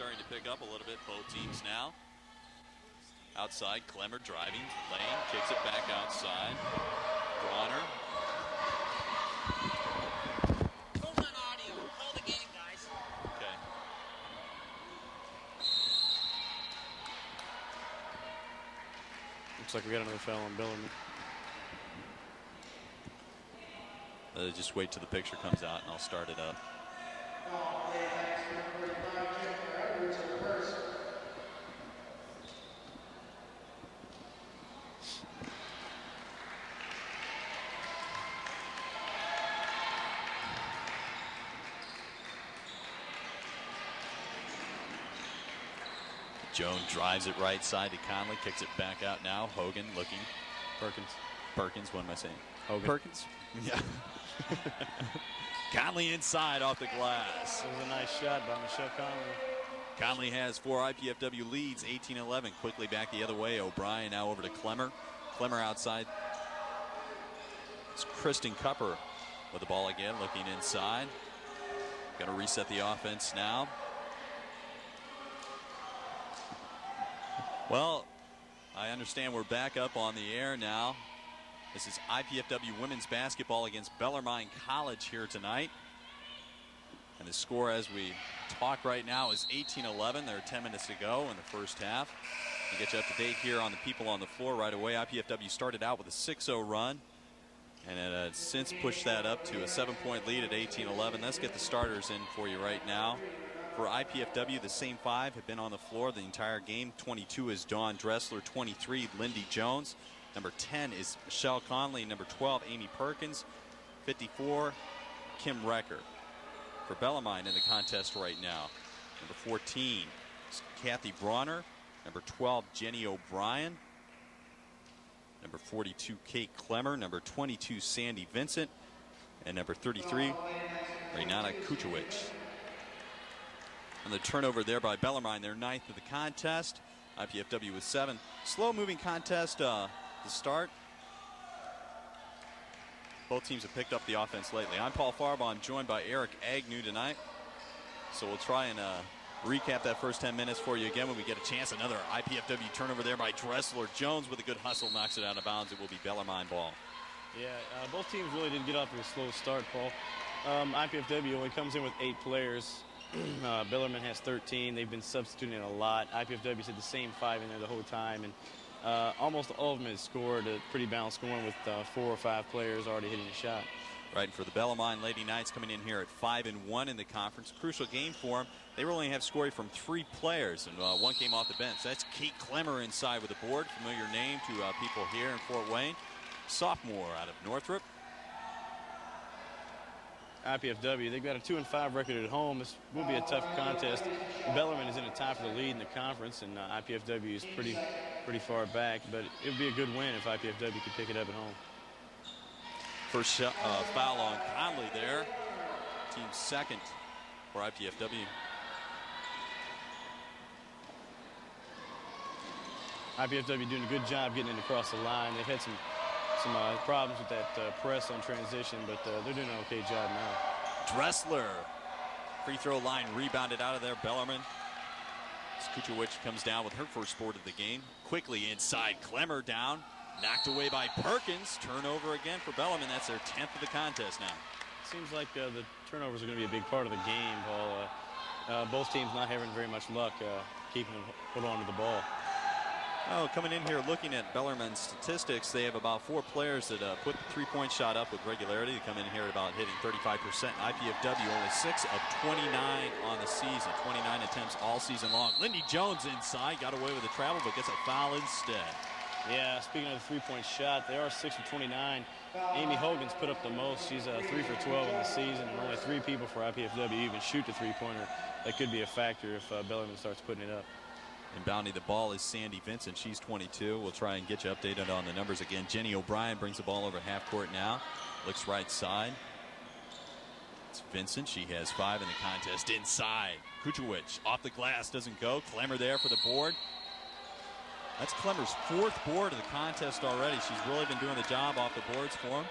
starting to pick up a little bit, both teams now. Outside, Clemmer driving, lane, kicks it back outside. Bronner. Hold on audio. Call the game, guys. Okay. Looks like we got another foul on Bellarmine. Just wait till the picture comes out and I'll start it up. Jones drives it right side to Conley, kicks it back out now. Hogan looking. Perkins, what am I saying? Hogan. Perkins? Yeah. Conley inside off the glass. That was a nice shot by Michelle Conley. Conley has 4 IPFW leads, 18-11. Quickly back the other way. O'Brien now over to Clemmer. Clemmer outside. It's Kristen Cupper with the ball again, looking inside. Got to reset the offense now. Well, I understand we're back up on the air now. This is IPFW women's basketball against Bellarmine College here tonight. And the score as we talk right now is 18-11. There are 10 minutes to go in the first half. To get you up to date here on the people on the floor right away, IPFW started out with a 6-0 run. And it has since pushed that up to a 7-point lead at 18-11. Let's get the starters in for you right now. For IPFW, the same 5 have been on the floor the entire game. 22 is Dawn Dressler. 23, Lindy Jones. Number 10 is Michelle Conley. Number 12, Amy Perkins. 54, Kim Recker. For Bellarmine in the contest right now, number 14 is Kathy Bronner. Number 12, Jenny O'Brien. Number 42, Kate Clemmer. Number 22, Sandy Vincent. And number 33, Renata Kuchowicz. And the turnover there by Bellarmine, their 9th of the contest. IPFW with 7. Slow-moving contest to start. Both teams have picked up the offense lately. I'm Paul Farbaugh. I'm joined by Eric Agnew tonight. So we'll try and recap that first 10 minutes for you again when we get a chance. Another IPFW turnover there by Dressler. Jones with a good hustle knocks it out of bounds. It will be Bellarmine ball. Yeah, both teams really did get off to a slow start, Paul. IPFW only comes in with 8 players. Bellarmine has 13. They've been substituting a lot. IPFW's had the same 5 in there the whole time, and almost all of them have scored a pretty balanced scoring with 4 or 5 players already hitting a shot. Right, and for the Bellarmine Lady Knights coming in here at 5-1 in the conference. Crucial game for them. They really only have scoring from 3 players, and 1 came off the bench. That's Kate Clemmer inside with the board. Familiar name to people here in Fort Wayne. Sophomore out of Northrop. IPFW, they've got a 2-5 record at home. This will be a tough contest. Bellarmine is in a tie for the lead in the conference, and IPFW is pretty far back, but it would be a good win if IPFW could pick it up at home. First foul on Conley there. Team second for IPFW. IPFW doing a good job getting it across the line. They've had some problems with that press on transition, but they're doing an okay job now. Dressler, free throw line rebounded out of there. Bellarmine. Kuchowicz comes down with her first board of the game. Quickly inside, Clemmer down. Knocked away by Perkins. Turnover again for Bellarmine. That's their 10th of the contest now. Seems like the turnovers are going to be a big part of the game, Paul. Both teams not having very much luck keeping them hold on to the ball. Oh, coming in here looking at Bellarmine's statistics, they have about 4 players that put the three-point shot up with regularity. They come in here at about hitting 35%. IPFW only 6 of 29 on the season. 29 attempts all season long. Lindy Jones inside, got away with the travel, but gets a foul instead. Yeah, speaking of the three-point shot, they are 6 of 29. Amy Hogan's put up the most. She's 3 for 12 in the season, and only 3 people for IPFW even shoot the three-pointer. That could be a factor if Bellarmine starts putting it up. Inbounding the ball is Sandy Vincent. She's 22. We'll try and get you updated on the numbers again. Jenny O'Brien brings the ball over half court now. Looks right side. It's Vincent. She has 5 in the contest. Inside. Kuchowicz off the glass. Doesn't go. Clemmer there for the board. That's Clemmer's 4th board of the contest already. She's really been doing the job off the boards for him.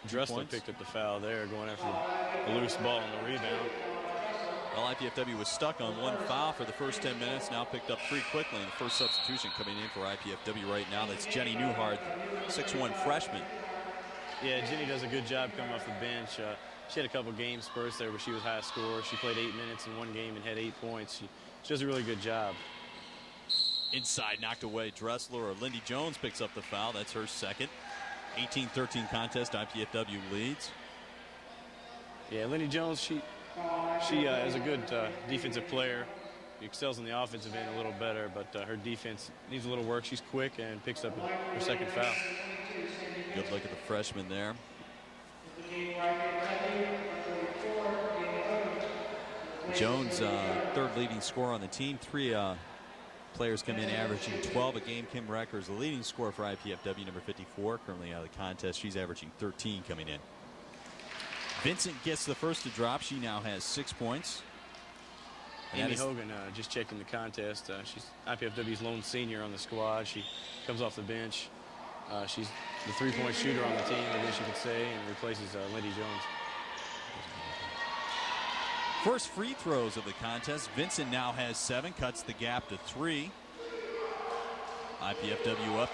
Dressler picked up the foul there, going after the loose ball on the rebound. Well, IPFW was stuck on one foul for the first 10 minutes, now picked up 3 quickly. And the first substitution coming in for IPFW right now, that's Jenny Newhart, 6'1" freshman. Yeah, Jenny does a good job coming off the bench. She had a couple game spurts there where she was high scorer. She played 8 minutes in one game and had 8 points. She does a really good job. Inside, knocked away. Dressler, or Lindy Jones, picks up the foul. That's her second. 18-13 contest. IPFW leads. Yeah, Lindy Jones, she is a good defensive player. She excels in the offensive end a little better, but her defense needs a little work. She's quick and picks up her second foul. Good look at the freshman there. Jones, third leading scorer on the team. 3 players come in averaging 12 a game. Kim Recker is the leading scorer for IPFW, number 54, currently out of the contest. She's averaging 13 coming in. Vincent gets the first to drop. She now has 6 points. Amy Hogan just checked in the contest. She's IPFW's lone senior on the squad. She comes off the bench. She's the three-point shooter on the team, I guess you could say, and replaces Lindy Jones. First free throws of the contest. Vincent now has 7, cuts the gap to 3. IPFW up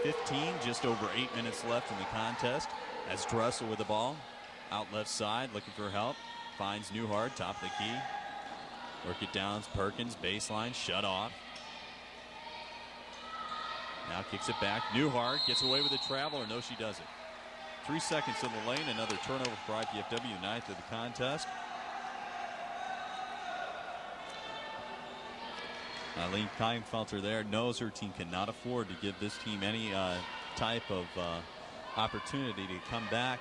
18-15, just over 8 minutes left in the contest. As Dressel with the ball, out left side, looking for help. Finds Newhart, top of the key. Work it down, Perkins, baseline, shut off. Now kicks it back. Newhart gets away with a traveler. No, she doesn't. 3 seconds in the lane. Another turnover for IPFW, 9th of the contest. Eileen Kleinfelter there knows her team cannot afford to give this team any type of opportunity to come back,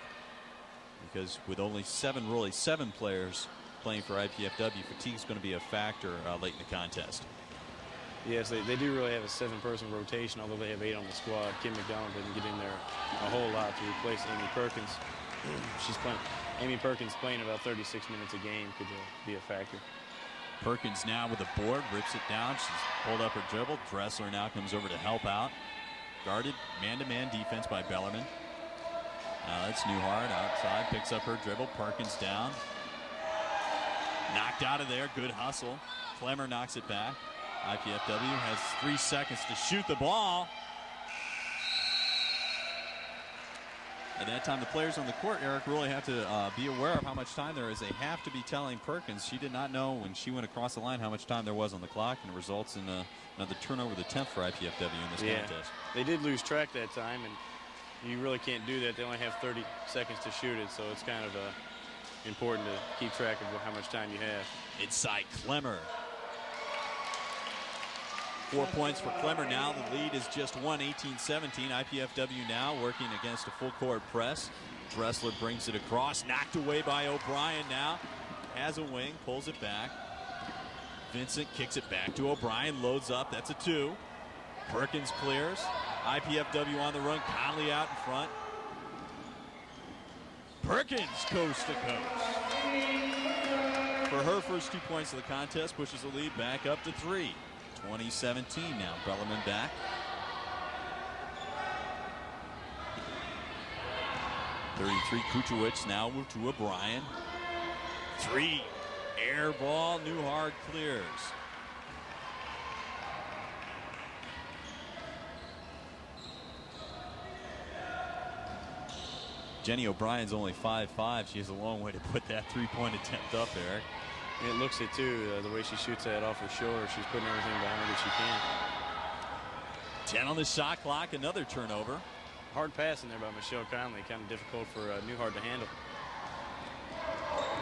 because with only 7 players playing for IPFW, fatigue is going to be a factor late in the contest. Yes, they do really have a 7-person rotation, although they have 8 on the squad. Kim McDonald didn't get in there a whole lot to replace Amy Perkins. Amy Perkins playing about 36 minutes a game could be a factor. Perkins now with the board, rips it down. She's pulled up her dribble. Dressler now comes over to help out. Guarded man-to-man defense by Bellarmine. Now that's Newhart outside, picks up her dribble. Perkins down. Knocked out of there, good hustle. Clemmer knocks it back. IPFW has 3 seconds to shoot the ball. At that time, the players on the court, Eric, really have to be aware of how much time there is. They have to be telling Perkins. She did not know when she went across the line how much time there was on the clock, and it results in another turnover, the 10th for IPFW in this contest. They did lose track that time, and you really can't do that. They only have 30 seconds to shoot it, so it's kind of important to keep track of how much time you have. Inside Clemmer. 4 points for Clemmer now. The lead is just 18-17. IPFW now working against a full court press. Dressler brings it across. Knocked away by O'Brien now. Has a wing, pulls it back. Vincent kicks it back to O'Brien. Loads up. That's a 2. Perkins clears. IPFW on the run. Conley out in front. Perkins coast to coast. For her first 2 points of the contest, pushes the lead back up to 3. 2017 now. Bellarmine back. .33 Kuchowicz now moved to O'Brien. 3. Air ball. Newhart clears. Jenny O'Brien's only 5'5". She has a long way to put that 3-point attempt up, Eric. It looks it too, the way she shoots that off her shoulder. She's putting everything behind that she can. 10 on the shot clock, another turnover. Hard pass in there by Michelle Conley, kind of difficult for Newhart to handle.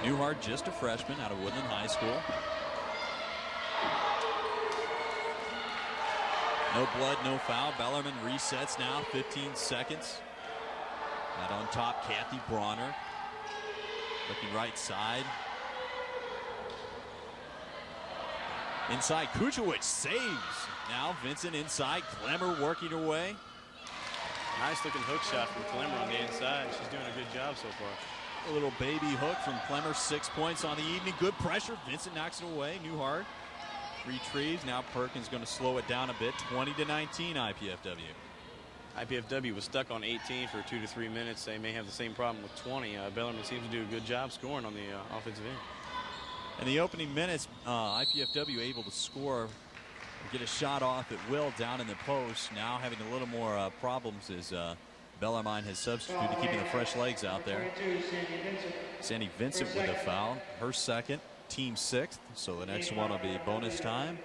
Newhart, just a freshman out of Woodland High School. No blood, no foul. Bellarmine resets now, 15 seconds. Out on top, Kathy Bronner. Looking right side. Inside, Kuchowicz saves. Now Vincent inside, Clemmer working her way. Nice looking hook shot from Clemmer on the inside. She's doing a good job so far. A little baby hook from Clemmer, 6 points on the evening. Good pressure, Vincent knocks it away. Newhart retrieves. Now Perkins going to slow it down a bit. 20-19 IPFW. IPFW was stuck on 18 for 2 to 3 minutes. They may have the same problem with 20. Bellarmine seems to do a good job scoring on the offensive end. In the opening minutes, IPFW able to score or get a shot off at will down in the post. Now having a little more problems as Bellarmine has substituted, keeping the fresh legs out there. Sandy Vincent with a foul, her second, team 6th. So the next one will be bonus time.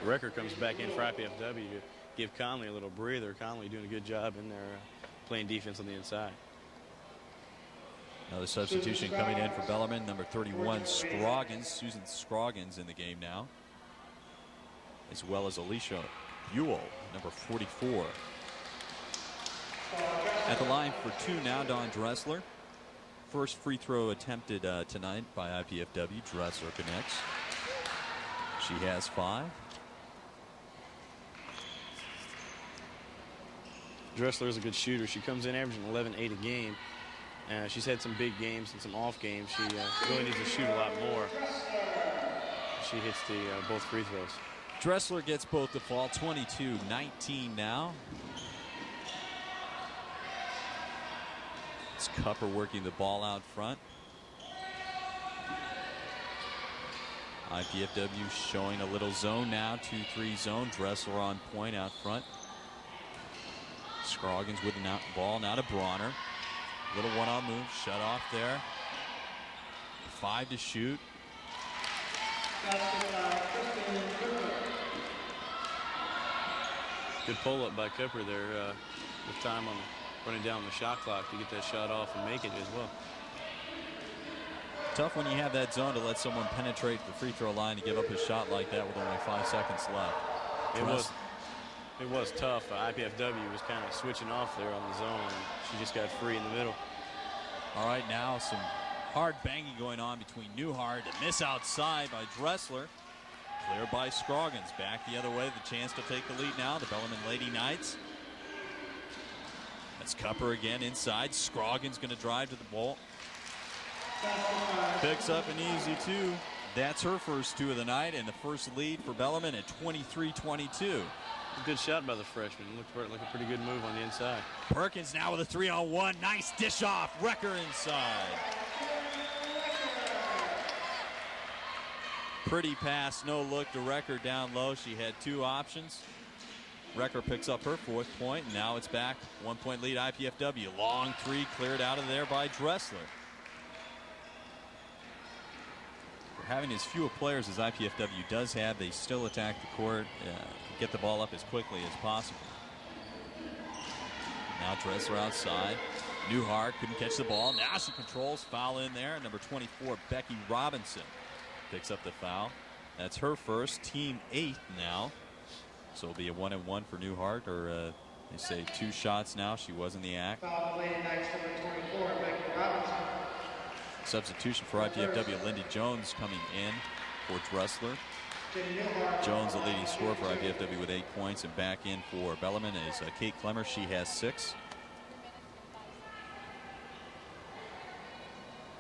Record comes back in for IPFW to give Conley a little breather. Conley doing a good job in there playing defense on the inside. Another substitution coming in for Bellarmine, number 31, Scroggins. Susan Scroggins in the game now, as well as Alicia Buell, number 44. At the line for 2 now, Dawn Dressler. First free throw attempted tonight by IPFW. Dressler connects. She has 5. Dressler is a good shooter. She comes in averaging 11-8 a game. She's had some big games and some off games. She really needs to shoot a lot more. She hits the both free throws. Dressler gets both the fall, 22-19 now. It's Cupper working the ball out front. IPFW showing a little zone now, 2-3 zone. Dressler on point out front. Scroggins with the ball now to Bronner. Little one-on move, shut off there. 5 to shoot. Good pull-up by Cooper there with time on running down the shot clock to get that shot off and make it as well. Tough when you have that zone to let someone penetrate the free throw line to give up a shot like that with only 5 seconds left. It was tough. IPFW was kind of switching off there on the zone, and she just got free in the middle. All right, now some hard banging going on between Newhart. A miss outside by Dressler. Cleared by Scroggins. Back the other way. The chance to take the lead now. The Bellarmine Lady Knights. That's Cupper again inside. Scroggins going to drive to the ball. Picks up an easy 2. That's her first 2 of the night, and the first lead for Bellarmine at 23-22. Good shot by the freshman. Looked like a pretty good move on the inside. Perkins now with a 3-on-1. Nice dish off. Wrecker inside. Pretty pass, no look to Wrecker down low. She had 2 options. Wrecker picks up her 4th point, and now it's back. 1-point lead IPFW. Long 3 cleared out of there by Dressler. For having as few players as IPFW does have, they still attack the court, get the ball up as quickly as possible. Now Dressler outside. Newhart couldn't catch the ball. Now she controls. Foul in there. Number 24, Becky Robinson, picks up the foul. That's her first, team 8 now. So it'll be a 1-and-1 for Newhart, or they say 2 shots now. She was in the act. Substitution for IPFW, Lindy Jones coming in for Dressler. Jones, the leading scorer for IPFW with 8 points, and back in for Bellarmine is Kate Clemmer. She has 6.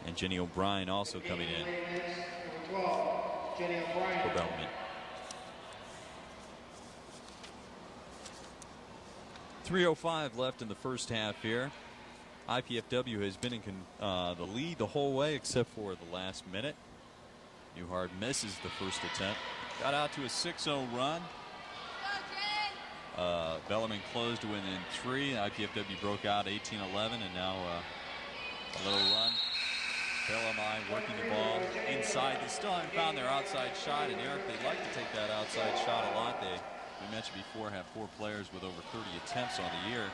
And Jenny O'Brien also coming in for Bellarmine. 3:05 left in the first half here. IPFW has been in the lead the whole way except for the last minute. Newhart misses the first attempt. Got out to a 6-0 run. Bellarmine closed to within 3. IPFW broke out 18-11, and now a little run. Bellarmine working the ball inside. They still haven't found their outside shot, and Eric, they like to take that outside shot a lot. We mentioned before, have 4 players with over 30 attempts on the year.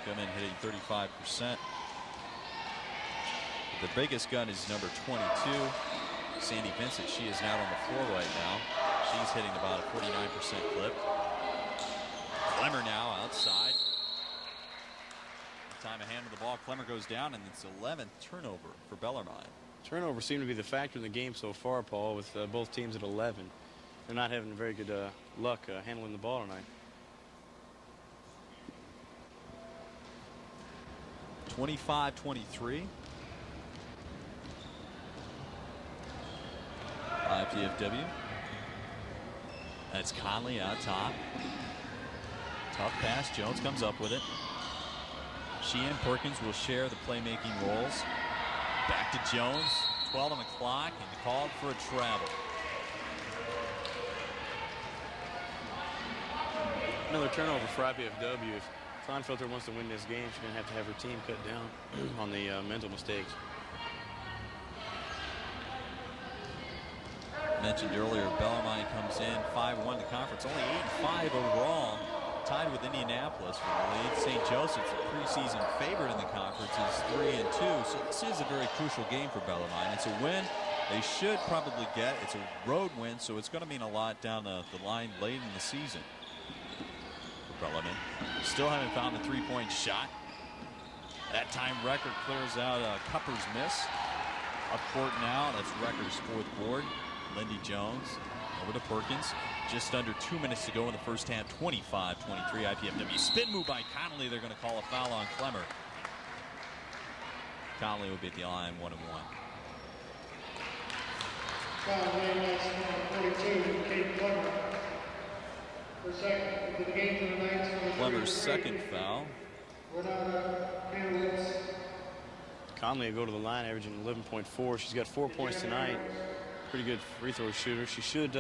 Come in hitting 35%. The biggest gun is number 22, Sandy Vincent. She is out on the floor right now. She's hitting about a 49% clip. Clemmer now outside. Time a hand with the ball. Clemmer goes down, and it's 11th turnover for Bellarmine. Turnovers seem to be the factor in the game so far, Paul, with both teams at 11. They're not having very good luck handling the ball tonight. 25-23. IPFW. That's Conley out top. Tough pass. Jones comes up with it. She and Perkins will share the playmaking roles. Back to Jones. 12 on the clock and called for a travel. Another turnover for IPFW. If Kleinfelter wants to win this game, she's going to have her team cut down on the mental mistakes. Mentioned earlier, Bellarmine comes in 5-1 to conference, only 8-5 overall, tied with Indianapolis for the lead. St. Joseph's, a preseason favorite in the conference, is 3-2, so this is a very crucial game for Bellarmine. It's a win they should probably get. It's a road win, so it's going to mean a lot down the line late in the season for Bellarmine. Still haven't found the three-point shot. That time Record clears out Cupper's miss. Up court now, that's Record's fourth board. Lindy Jones over to Perkins. Just under 2 minutes to go in the first half. 25-23 IPFW. Spin move by Connolly. They're going to call a foul on Clemmer. Connolly will be at the line 1-1. Foul, man, 42, Kate Clemmer. For second, into the game for the Knights. Clemmer's second foul. Renata Canowitz. Conley will go to the line, averaging 11.4. She's got 4 points tonight. Pretty good free throw shooter. She should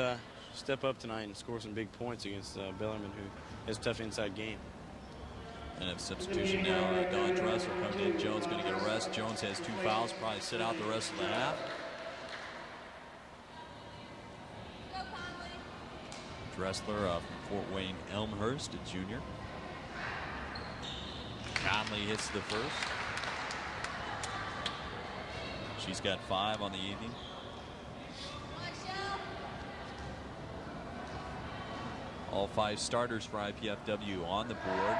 step up tonight and score some big points against Bellarmine, who has a tough inside game. And a substitution now. Don Dressler comes in. Jones going to get a rest. Jones has 2 fouls. Probably sit out the rest of the half. Dressler from Fort Wayne Elmhurst, a junior. Conley hits the first. She's got 5 on the evening. All 5 starters for IPFW on the board.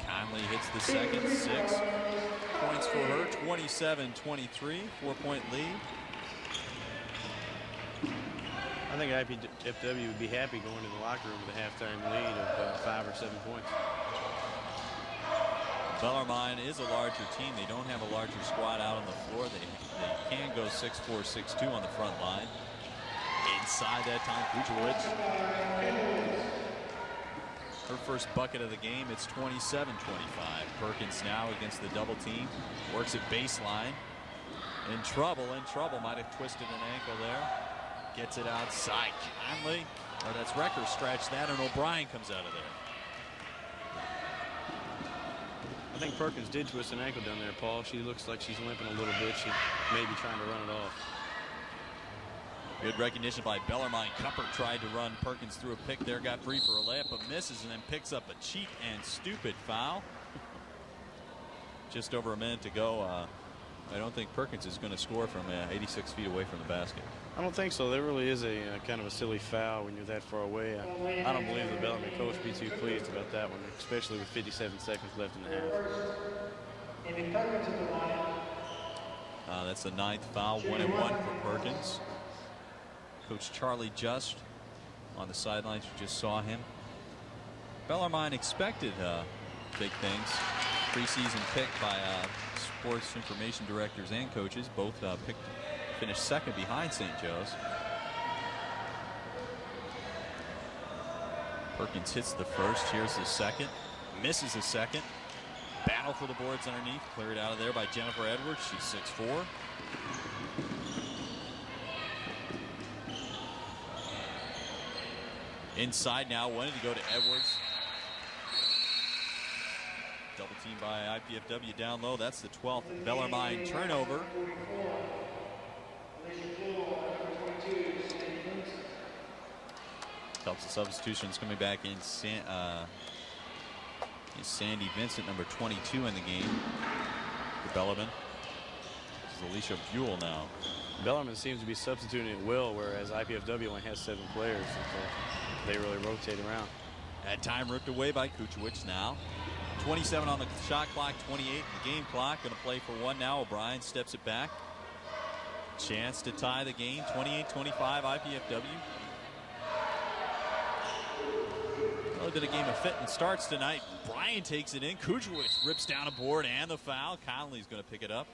Conley hits the second. 6 points for her. 27-23. 4-point lead. I think IPFW would be happy going to the locker room with a halftime lead of 5 or 7 points. Bellarmine is a larger team. They don't have a larger squad out on the floor. They can go 6'4", 6'2" on the front line. Inside that time, Kuchowicz. Her first bucket of the game. It's 27-25. Perkins now against the double team. Works at baseline. In trouble. Might have twisted an ankle there. Gets it outside. Conley. Or that's Recker. Scratch that, and O'Brien comes out of there. I think Perkins did twist an ankle down there, Paul. She looks like she's limping a little bit. She may be trying to run it off. Good recognition by Bellarmine. Cupper tried to run Perkins through a pick there. Got free for a layup, but misses, and then picks up a cheap and stupid foul. Just over a minute to go. I don't think Perkins is going to score from 86 feet away from the basket. I don't think so. There really is a kind of a silly foul when you're that far away. I don't believe the Bellarmine coach would be too pleased about that one, especially with 57 seconds left in the half. That's the 9th foul. 1-1 for Perkins. Coach Charlie Just on the sidelines. You just saw him. Bellarmine expected big things. Preseason pick by sports information directors and coaches. Both finished second behind St. Joe's. Perkins hits the first. Here's the second. Misses the second. Battle for the boards underneath. Cleared out of there by Jennifer Edwards. She's 6'4". Inside now. Wanted to go to Edwards. Double team by IPFW down low. That's the 12th Bellarmine turnover. Helps the substitutions coming back in. Sandy Vincent, number 22 in the game for Bellarmine. This is Alicia Buell now. Bellarmine seems to be substituting it well, whereas IPFW only has 7 players. So they really rotate around. That time ripped away by Kuchowicz now. 27 on the shot clock, 28 in the game clock. Going to play for 1 now. O'Brien steps it back. Chance to tie the game. 28-25 IPFW. Really bit of game of fitness starts tonight. Bryan takes it in. Kuchowicz rips down a board and the foul. Conley's going to pick it up.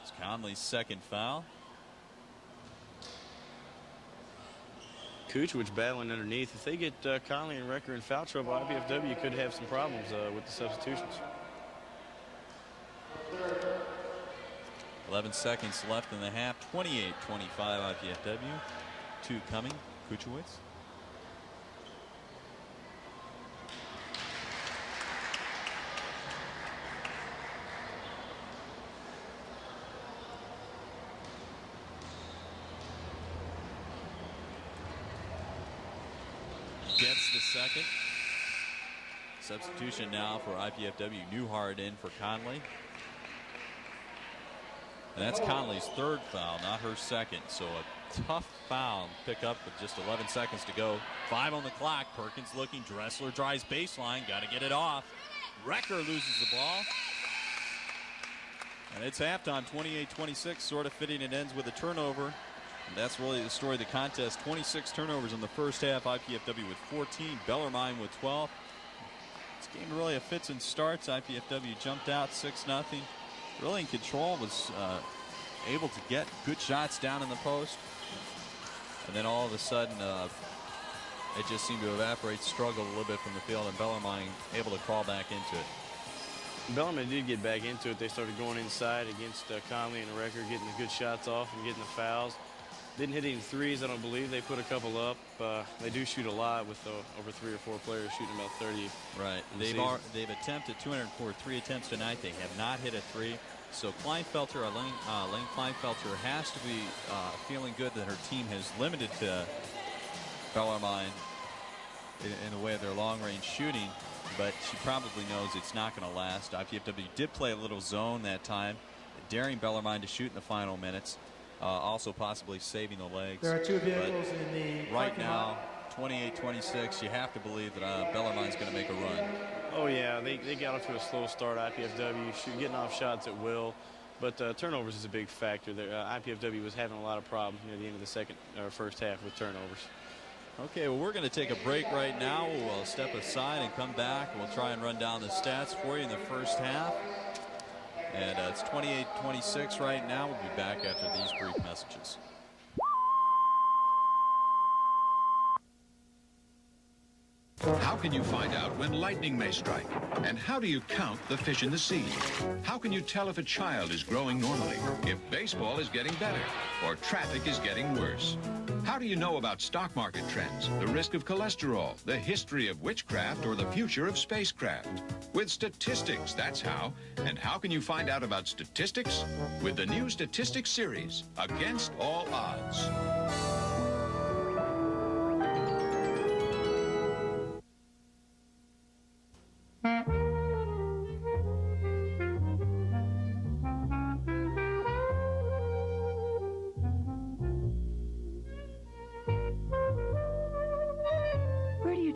It's Conley's second foul. Kuchwich battling underneath. If they get Conley and Recker in foul trouble, IPFW could have some problems with the substitutions. 11 seconds left in the half. 28-25 IPFW. 2 coming. Kuchwich. Gets the second. Substitution now for IPFW. Newhart in for Conley. And that's Conley's 3rd foul, not her 2nd. So a tough foul pick up with just 11 seconds to go. 5 on the clock. Perkins looking. Dressler drives baseline. Got to get it off. Recker loses the ball. And it's halftime, 28-26. Sort of fitting. It ends with a turnover. And that's really the story of the contest. 26 turnovers in the first half. IPFW with 14. Bellarmine with 12. This game really a fits and starts. IPFW jumped out 6-0. Really in control, was able to get good shots down in the post. And then all of a sudden, it just seemed to evaporate, struggled a little bit from the field, and Bellarmine able to crawl back into it. Bellarmine did get back into it. They started going inside against Conley and Recker, getting the good shots off and getting the fouls. Didn't hit any threes, I don't believe. They put a couple up. They do shoot a lot with over 3 or 4 players shooting about 30. Right. They've attempted 204 3 attempts tonight. They have not hit a 3. So Kleinfelter, Lane Kleinfelter has to be feeling good that her team has limited Bellarmine in the way of their long-range shooting. But she probably knows it's not going to last. IPFW did play a little zone that time, daring Bellarmine to shoot in the final minutes. Also possibly saving the legs. There are 2 vehicles in the right now, 28-26. You have to believe that Bellarmine's going to make a run. Oh yeah, they got off to a slow start. IPFW getting off shots at will, but turnovers is a big factor. There, IPFW was having a lot of problems near the end of the second or first half with turnovers. Okay, well, we're going to take a break right now. We'll step aside and come back. We'll try and run down the stats for you in the first half. And it's 28-26 right now. We'll be back after these brief messages. How can you find out when lightning may strike? And how do you count the fish in the sea? How can you tell if a child is growing normally, if baseball is getting better, or traffic is getting worse? How do you know about stock market trends, the risk of cholesterol, the history of witchcraft, or the future of spacecraft? With statistics, that's how. And how can you find out about statistics? With the new Statistics series, Against All Odds.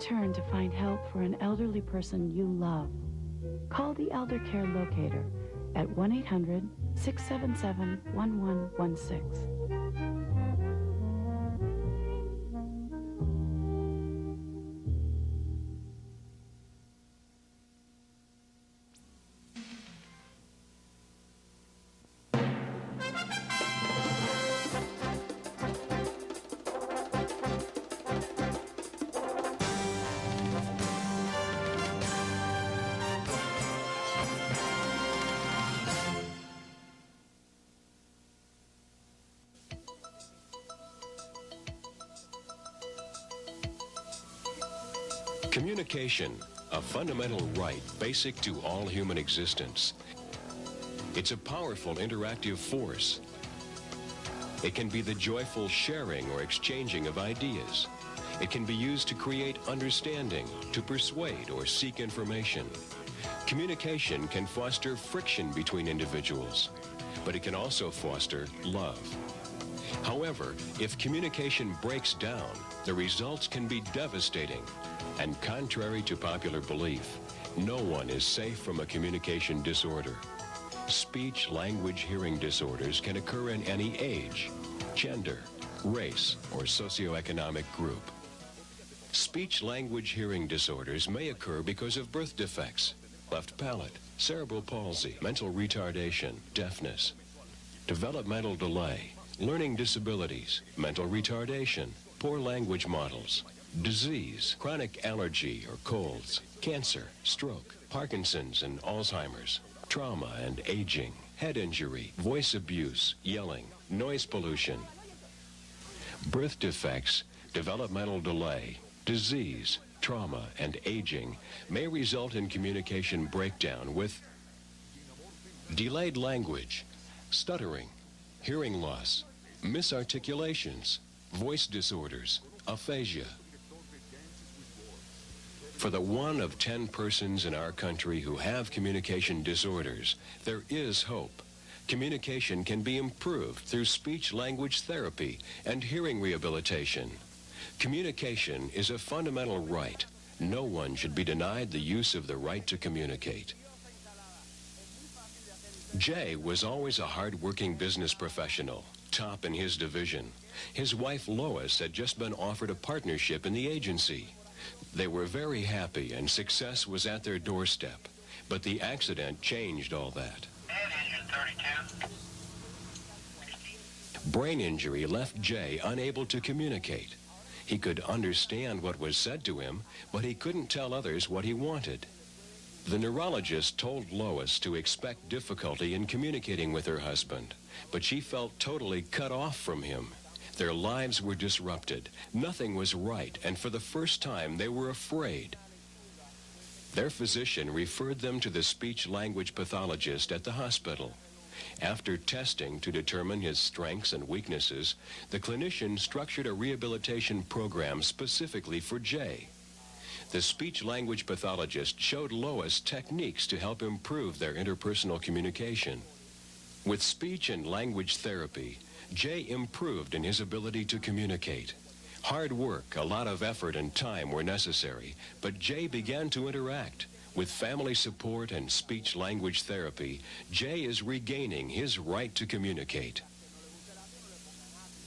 Turn to find help for an elderly person you love. Call the Elder Care Locator at 1-800-677-1116. Communication, a fundamental right basic to all human existence. It's a powerful interactive force. It can be the joyful sharing or exchanging of ideas. It can be used to create understanding, to persuade or seek information. Communication can foster friction between individuals, but it can also foster love. However, if communication breaks down, the results can be devastating. And contrary to popular belief, no one is safe from a communication disorder. Speech, language, hearing disorders can occur in any age, gender, race, or socioeconomic group. Speech, language, hearing disorders may occur because of birth defects, cleft palate, cerebral palsy, mental retardation, deafness, developmental delay, learning disabilities, mental retardation, poor language models, disease, chronic allergy or colds, cancer, stroke, Parkinson's and Alzheimer's, trauma and aging, head injury, voice abuse, yelling, noise pollution, birth defects, developmental delay, disease, trauma, and aging may result in communication breakdown with delayed language, stuttering, hearing loss, misarticulations, voice disorders, aphasia. For the 1 of 10 persons in our country who have communication disorders, there is hope. Communication can be improved through speech-language therapy and hearing rehabilitation. Communication is a fundamental right. No one should be denied the use of the right to communicate. Jay was always a hard-working business professional, top in his division. His wife Lois had just been offered a partnership in the agency. They were very happy and success was at their doorstep. But the accident changed all that. Brain injury left Jay unable to communicate. He could understand what was said to him, but he couldn't tell others what he wanted. The neurologist told Lois to expect difficulty in communicating with her husband, but she felt totally cut off from him. Their lives were disrupted. Nothing was right, and for the first time, they were afraid. Their physician referred them to the speech-language pathologist at the hospital. After testing to determine his strengths and weaknesses, the clinician structured a rehabilitation program specifically for Jay. The speech-language pathologist showed Lois techniques to help improve their interpersonal communication. With speech and language therapy, Jay improved in his ability to communicate. Hard work, a lot of effort and time were necessary, but Jay began to interact. With family support and speech-language therapy, Jay is regaining his right to communicate.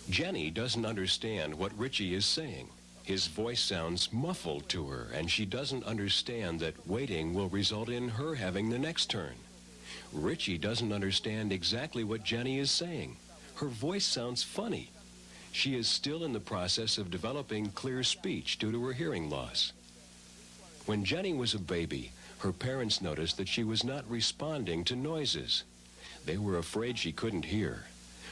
Jenny doesn't understand what Richie is saying. His voice sounds muffled to her, and she doesn't understand that waiting will result in her having the next turn. Richie doesn't understand exactly what Jenny is saying. Her voice sounds funny. She is still in the process of developing clear speech due to her hearing loss. When Jenny was a baby, her parents noticed that she was not responding to noises. They were afraid she couldn't hear.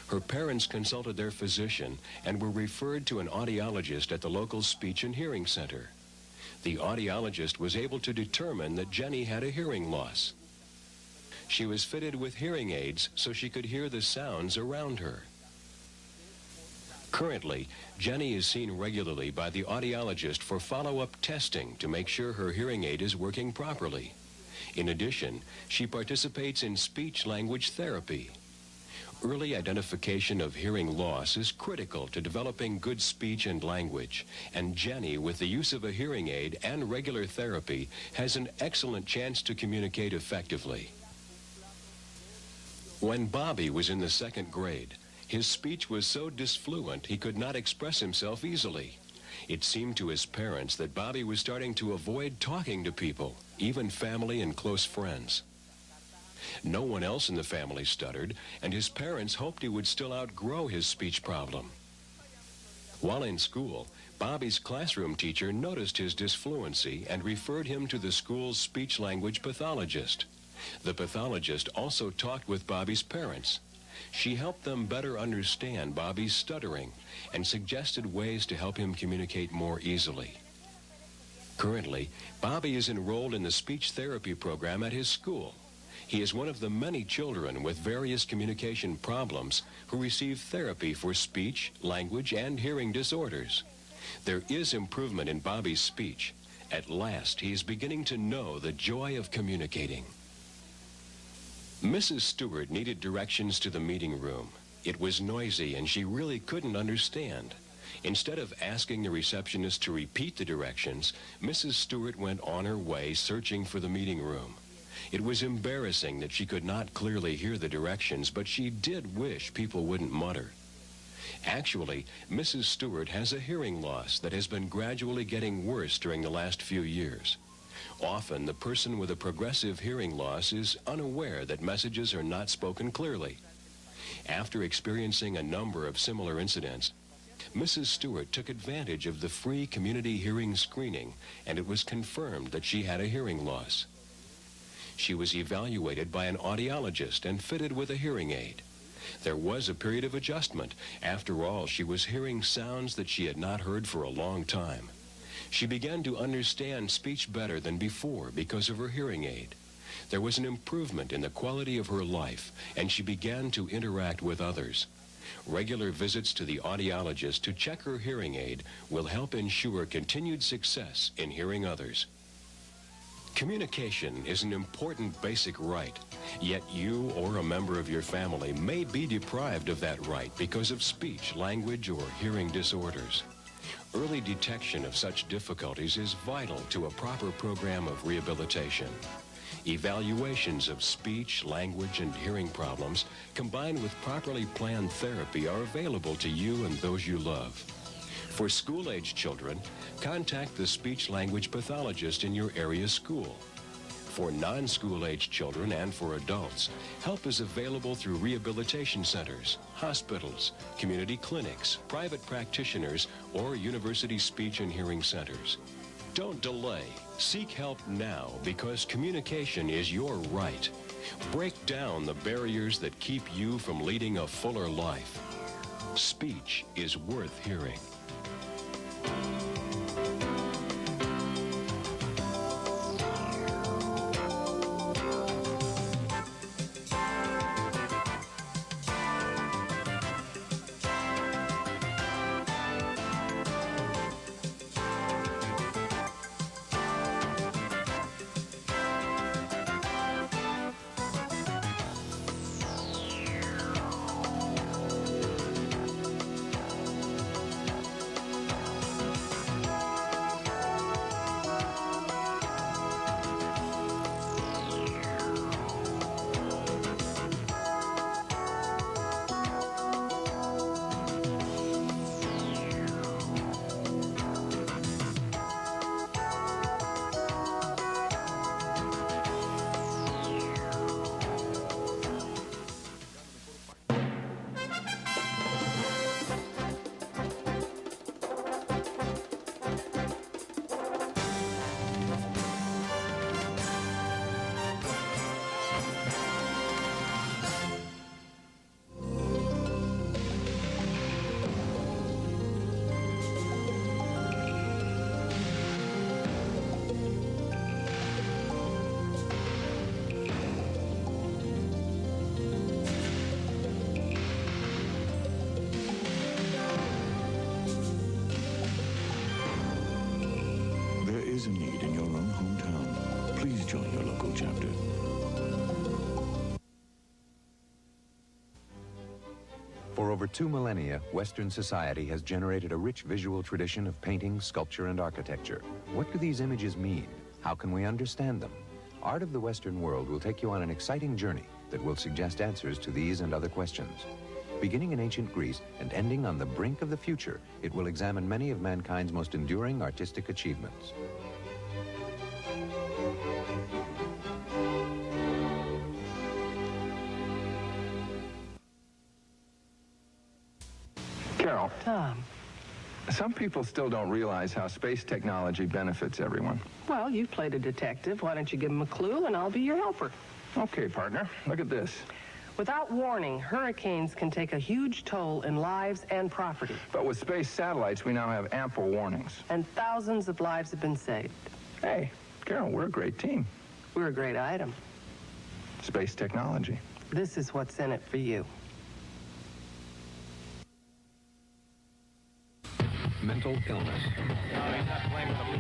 Her parents consulted their physician and were referred to an audiologist at the local speech and hearing center. The audiologist was able to determine that Jenny had a hearing loss. She was fitted with hearing aids so she could hear the sounds around her. Currently, Jenny is seen regularly by the audiologist for follow-up testing to make sure her hearing aid is working properly. In addition, she participates in speech-language therapy. Early identification of hearing loss is critical to developing good speech and language, and Jenny, with the use of a hearing aid and regular therapy, has an excellent chance to communicate effectively. When Bobby was in the 2nd grade, his speech was so disfluent he could not express himself easily. It seemed to his parents that Bobby was starting to avoid talking to people, even family and close friends. No one else in the family stuttered, and his parents hoped he would still outgrow his speech problem. While in school, Bobby's classroom teacher noticed his disfluency and referred him to the school's speech-language pathologist. The pathologist also talked with Bobby's parents. She helped them better understand Bobby's stuttering and suggested ways to help him communicate more easily. Currently, Bobby is enrolled in the speech therapy program at his school. He is one of the many children with various communication problems who receive therapy for speech, language, and hearing disorders. There is improvement in Bobby's speech. At last, he is beginning to know the joy of communicating. Mrs. Stewart needed directions to the meeting room. It was noisy and she really couldn't understand. Instead of asking the receptionist to repeat the directions, Mrs. Stewart went on her way searching for the meeting room. It was embarrassing that she could not clearly hear the directions, but she did wish people wouldn't mutter. Actually, Mrs. Stewart has a hearing loss that has been gradually getting worse during the last few years. Often, the person with a progressive hearing loss is unaware that messages are not spoken clearly. After experiencing a number of similar incidents, Mrs. Stewart took advantage of the free community hearing screening, and it was confirmed that she had a hearing loss. She was evaluated by an audiologist and fitted with a hearing aid. There was a period of adjustment. After all, she was hearing sounds that she had not heard for a long time. She began to understand speech better than before because of her hearing aid. There was an improvement in the quality of her life, and she began to interact with others. Regular visits to the audiologist to check her hearing aid will help ensure continued success in hearing others. Communication is an important basic right, yet you or a member of your family may be deprived of that right because of speech, language, or hearing disorders. Early detection of such difficulties is vital to a proper program of rehabilitation. Evaluations of speech, language, and hearing problems, combined with properly planned therapy, are available to you and those you love. For school-age children, contact the speech-language pathologist in your area school. For non-school-age children and for adults, help is available through rehabilitation centers, hospitals, community clinics, private practitioners, or university speech and hearing centers. Don't delay. Seek help now because communication is your right. Break down the barriers that keep you from leading a fuller life. Speech is worth hearing. is a need in your own hometown, please join your local chapter. For over 2 millennia, Western society has generated a rich visual tradition of painting, sculpture, and architecture. What do these images mean? How can we understand them? Art of the Western world will take you on an exciting journey that will suggest answers to these and other questions. Beginning in ancient Greece and ending on the brink of the future, it will examine many of mankind's most enduring artistic achievements. Carol. Tom. Some people still don't realize how space technology benefits everyone. Well, you've played a detective. Why don't you give them a clue and I'll be your helper? Okay, partner. Look at this. Without warning, hurricanes can take a huge toll in lives and property. But with space satellites, we now have ample warnings. And thousands of lives have been saved. Hey, Carol, we're a great team. We're a great item. Space technology. This is what's in it for you. Mental illness.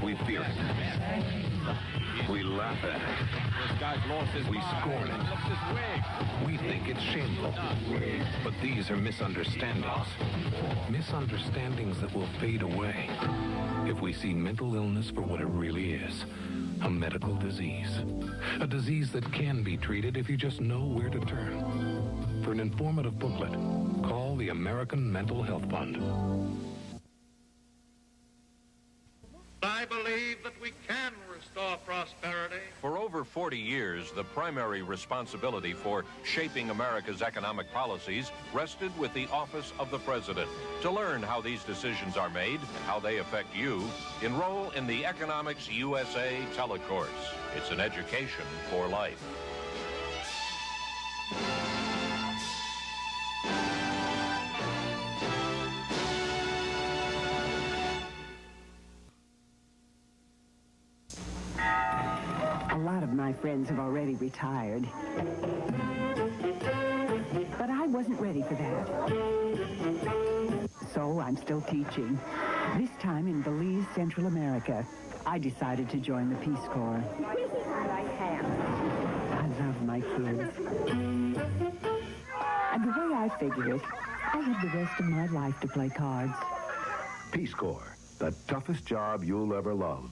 We fear it. We laugh at it. We scorn it. We think it's shameful. But these are misunderstandings. Misunderstandings that will fade away if we see mental illness for what it really is. A medical disease. A disease that can be treated if you just know where to turn. For an informative booklet, call the American Mental Health Fund. I believe that we can restore prosperity. For over 40 years, the primary responsibility for shaping America's economic policies rested with the office of the president. To learn how these decisions are made and how they affect you, enroll in the Economics USA telecourse. It's an education for life. A lot of my friends have already retired. But I wasn't ready for that. So I'm still teaching. This time in Belize, Central America. I decided to join the Peace Corps. I love my kids. And the way I figure it, I have the rest of my life to play cards. Peace Corps, the toughest job you'll ever love.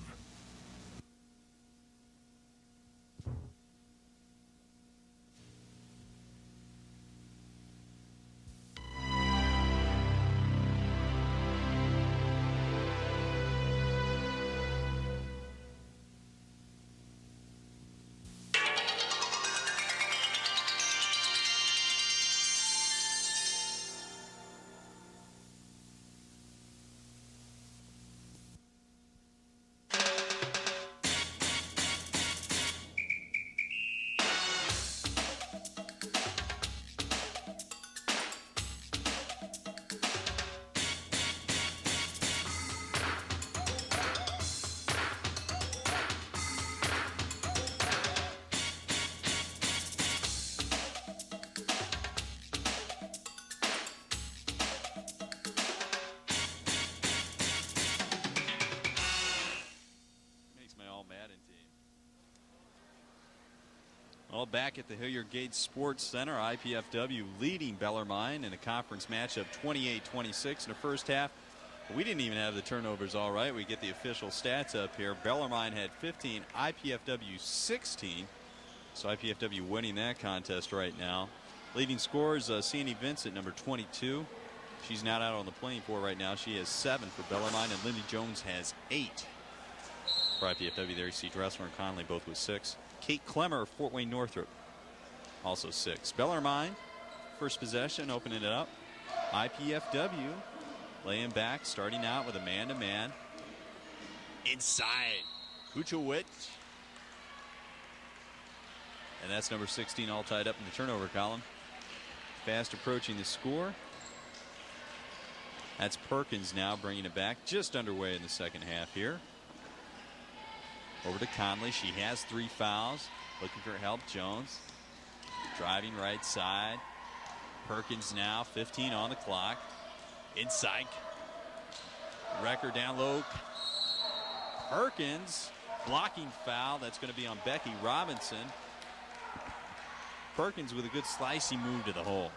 Well, back at the Hilliard Gates Sports Center, IPFW leading Bellarmine in a conference matchup 28-26 in the first half. We didn't even have the turnovers all right. We get the official stats up here. Bellarmine had 15, IPFW 16. So IPFW winning that contest right now. Leading scorers, Sandy Vincent, number 22. She's not out on the playing floor right now. She has 7 for Bellarmine, and Lindy Jones has 8 for IPFW. There you see Dressler and Conley both with 6. Kate Clemmer, Fort Wayne Northrop, also 6. Bellarmine, first possession, opening it up. IPFW laying back, starting out with a man-to-man. Inside, Kuchowicz. And that's number 16 all tied up in the turnover column. Fast approaching the score. That's Perkins now bringing it back, just underway in the second half here. Over to Conley. She has 3 fouls. Looking for help. Jones driving right side. Perkins now 15 on the clock. Inside. Wrecker down low. Perkins blocking foul. That's going to be on Becky Robinson. Perkins with a good slicey move to the hole.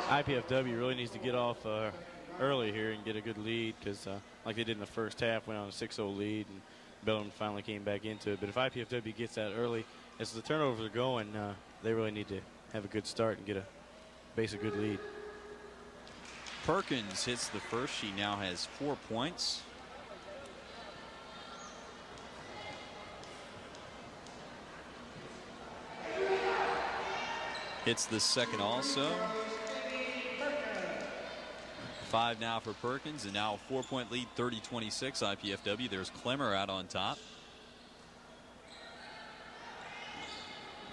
IPFW really needs to get off early here and get a good lead because like they did in the first half, went on a 6-0 lead, and Bellarmine finally came back into it. But if IPFW gets that early, as the turnovers are going, they really need to have a good start and get a basic good lead. Perkins hits the first. She now has 4 points. Hits the second also. 5 now for Perkins, and now a 4-point lead, 30-26 IPFW. There's Clemmer out on top.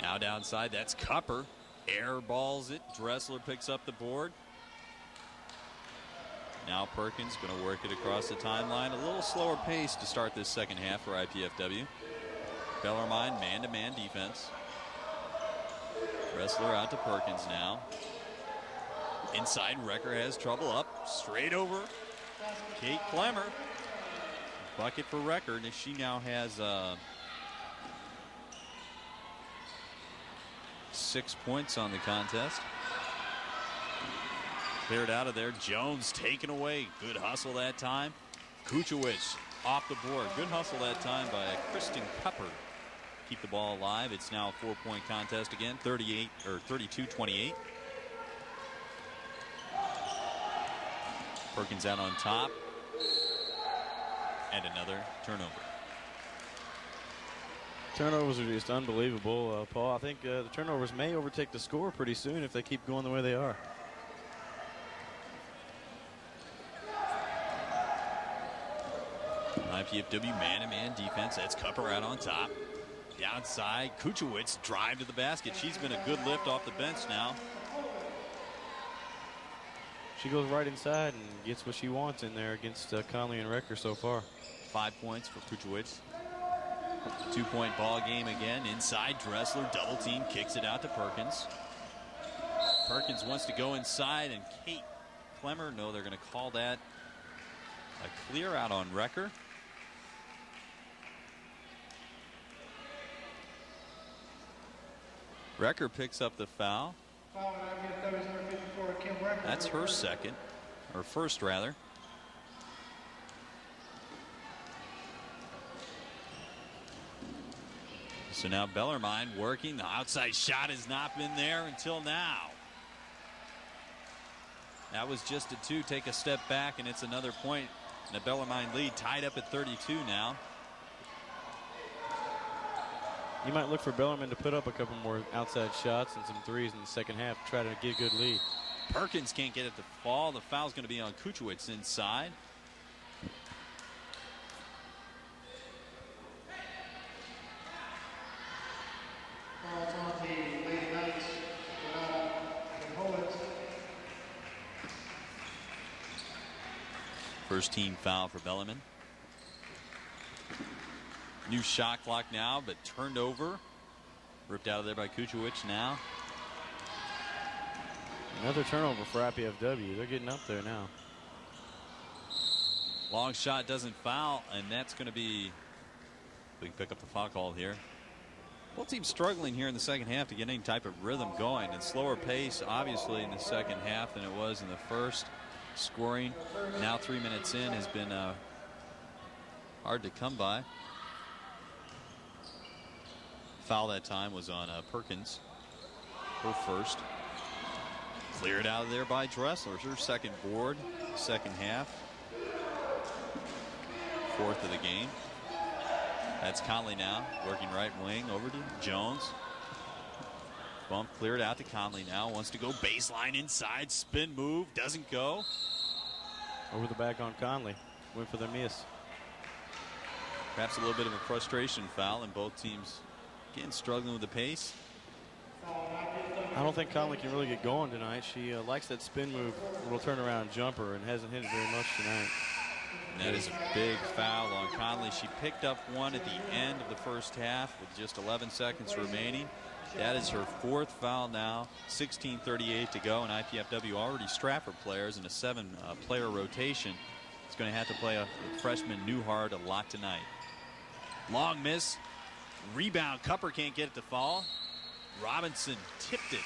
Now downside, that's Cupper. Air balls it. Dressler picks up the board. Now Perkins going to work it across the timeline. A little slower pace to start this second half for IPFW. Bellarmine man-to-man defense. Dressler out to Perkins now. Inside, Wrecker has trouble up. Straight over. Kate Clemmer. Bucket for Wrecker. And she now has 6 points on the contest. Cleared out of there. Jones taken away. Good hustle that time. Kuchowicz off the board. Good hustle that time by Kristen Cupper. Keep the ball alive. It's now a 4-point contest again. 32-28. Perkins out on top. And another turnover. Turnovers are just unbelievable, Paul. I think the turnovers may overtake the score pretty soon if they keep going the way they are. IPFW man-to-man defense. That's Cupper out on top. Downside, Kuchowicz drive to the basket. She's been a good lift off the bench now. She goes right inside and gets what she wants in there against Conley and Recker so far. 5 points for Kuchowicz. 2-point ball game again. Inside, Dressler double team, kicks it out to Perkins. Perkins wants to go inside, and Kate Clemmer, no, they're going to call that a clear out on Recker. Recker picks up the foul. That's her second, or first rather. So now Bellarmine working. The outside shot has not been there until now. That was just a 2. Take a step back, and it's another point. And the Bellarmine lead tied up at 32 now. You might look for Bellarmine to put up a couple more outside shots and some threes in the second half to try to get a good lead. Perkins can't get it to fall. The foul's going to be on Kuchowicz inside. First team foul for Bellarmine. New shot clock now, but turned over. Ripped out of there by Kuchowicz now. Another turnover for IPFW. They're getting up there now. Long shot doesn't foul, and that's going to be, we can pick up the foul call here. Both teams struggling here in the second half to get any type of rhythm going, and slower pace obviously in the second half than it was in the first. Scoring now 3 minutes in has been hard to come by. Foul that time was on Perkins, her first. Cleared out of there by Dressler. Her second board, second half. Fourth of the game. That's Conley now, working right wing over to Jones. Bump cleared out to Conley now. Wants to go baseline inside. Spin move. Doesn't go. Over the back on Conley. Went for the miss. Perhaps a little bit of a frustration foul, and both teams again struggling with the pace. I don't think Conley can really get going tonight. She likes that spin move, little turnaround jumper, and hasn't hit it very much tonight. And that is a big foul on Conley. She picked up one at the end of the first half with just 11 seconds remaining. That is her fourth foul now. 16:38 to go, and IPFW already strapped her players in a 7-player rotation. It's going to have to play a freshman Newhart a lot tonight. Long miss. Rebound. Cupper can't get it to fall. Robinson tipped it.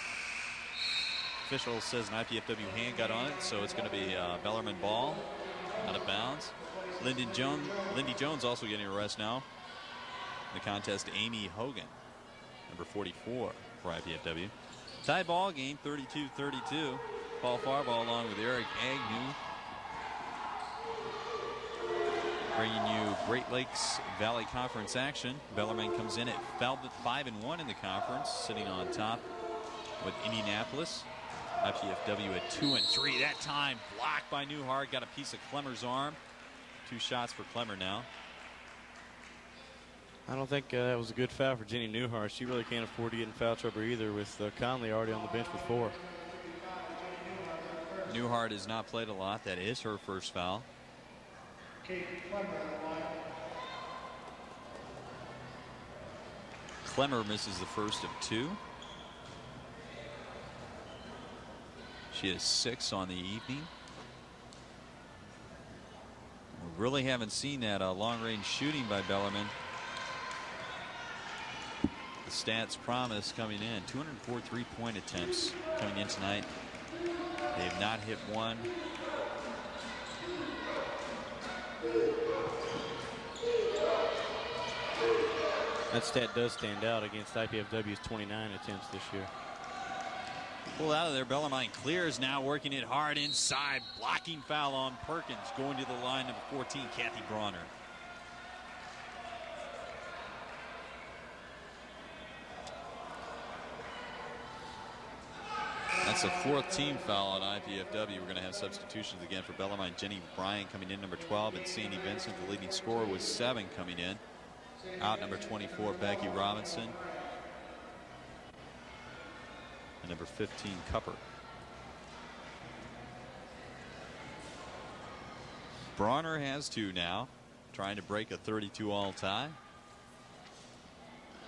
Official says an IPFW hand got on it, so it's going to be Bellarmine ball out of bounds. Lindy Jones also getting a rest now. In the contest, Amy Hogan, number 44 for IPFW. Tie ball game, 32-32. Paul Farbaugh along with Eric Agnew, bringing you Great Lakes Valley Conference action. Bellarmine comes in at 5-1 in the conference, sitting on top with Indianapolis. IPFW at 2-3. That time blocked by Newhart. Got a piece of Clemmer's arm. 2 shots for Clemmer now. I don't think that was a good foul for Jenny Newhart. She really can't afford to get in foul trouble either, with Conley already on the bench with 4. Newhart has not played a lot. That is her first foul. Clemmer misses the first of 2. She has 6 on the evening. We really haven't seen that long-range shooting by Bellarmine. The stats promise coming in. 204 3-point attempts coming in tonight. They have not hit one. That stat does stand out against IPFW's 29 attempts this year. Pulled out of there. Bellarmine clears now, working it hard inside. Blocking foul on Perkins. Going to the line, number 14, Kathy Bronner. That's a 4th team foul on IPFW. We're going to have substitutions again for Bellarmine. Jenny Bryan coming in, number 12, and Sandy Vincent, the leading scorer, with 7 coming in. Out, number 24, Becky Robinson. And number 15, Cupper. Bronner has 2 now, trying to break a 32-all tie.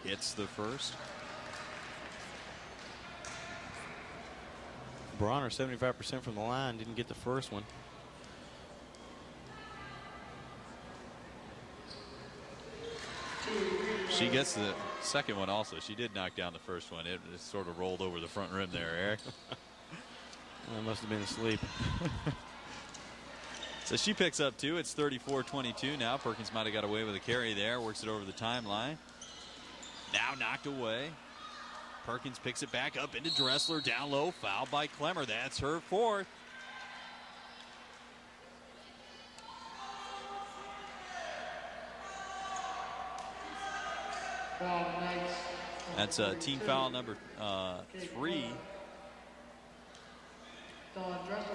Hits the first. Bronner 75% from the line, didn't get the first one. She gets the second one also. She did knock down the first one. It just sort of rolled over the front rim there, Eric. I must have been asleep. So she picks up 2. It's 34-22 now. Perkins might have got away with a carry there. Works it over the timeline. Now knocked away. Perkins picks it back up into Dressler. Down low. Fouled by Clemmer. That's her 4th. That's team foul number 3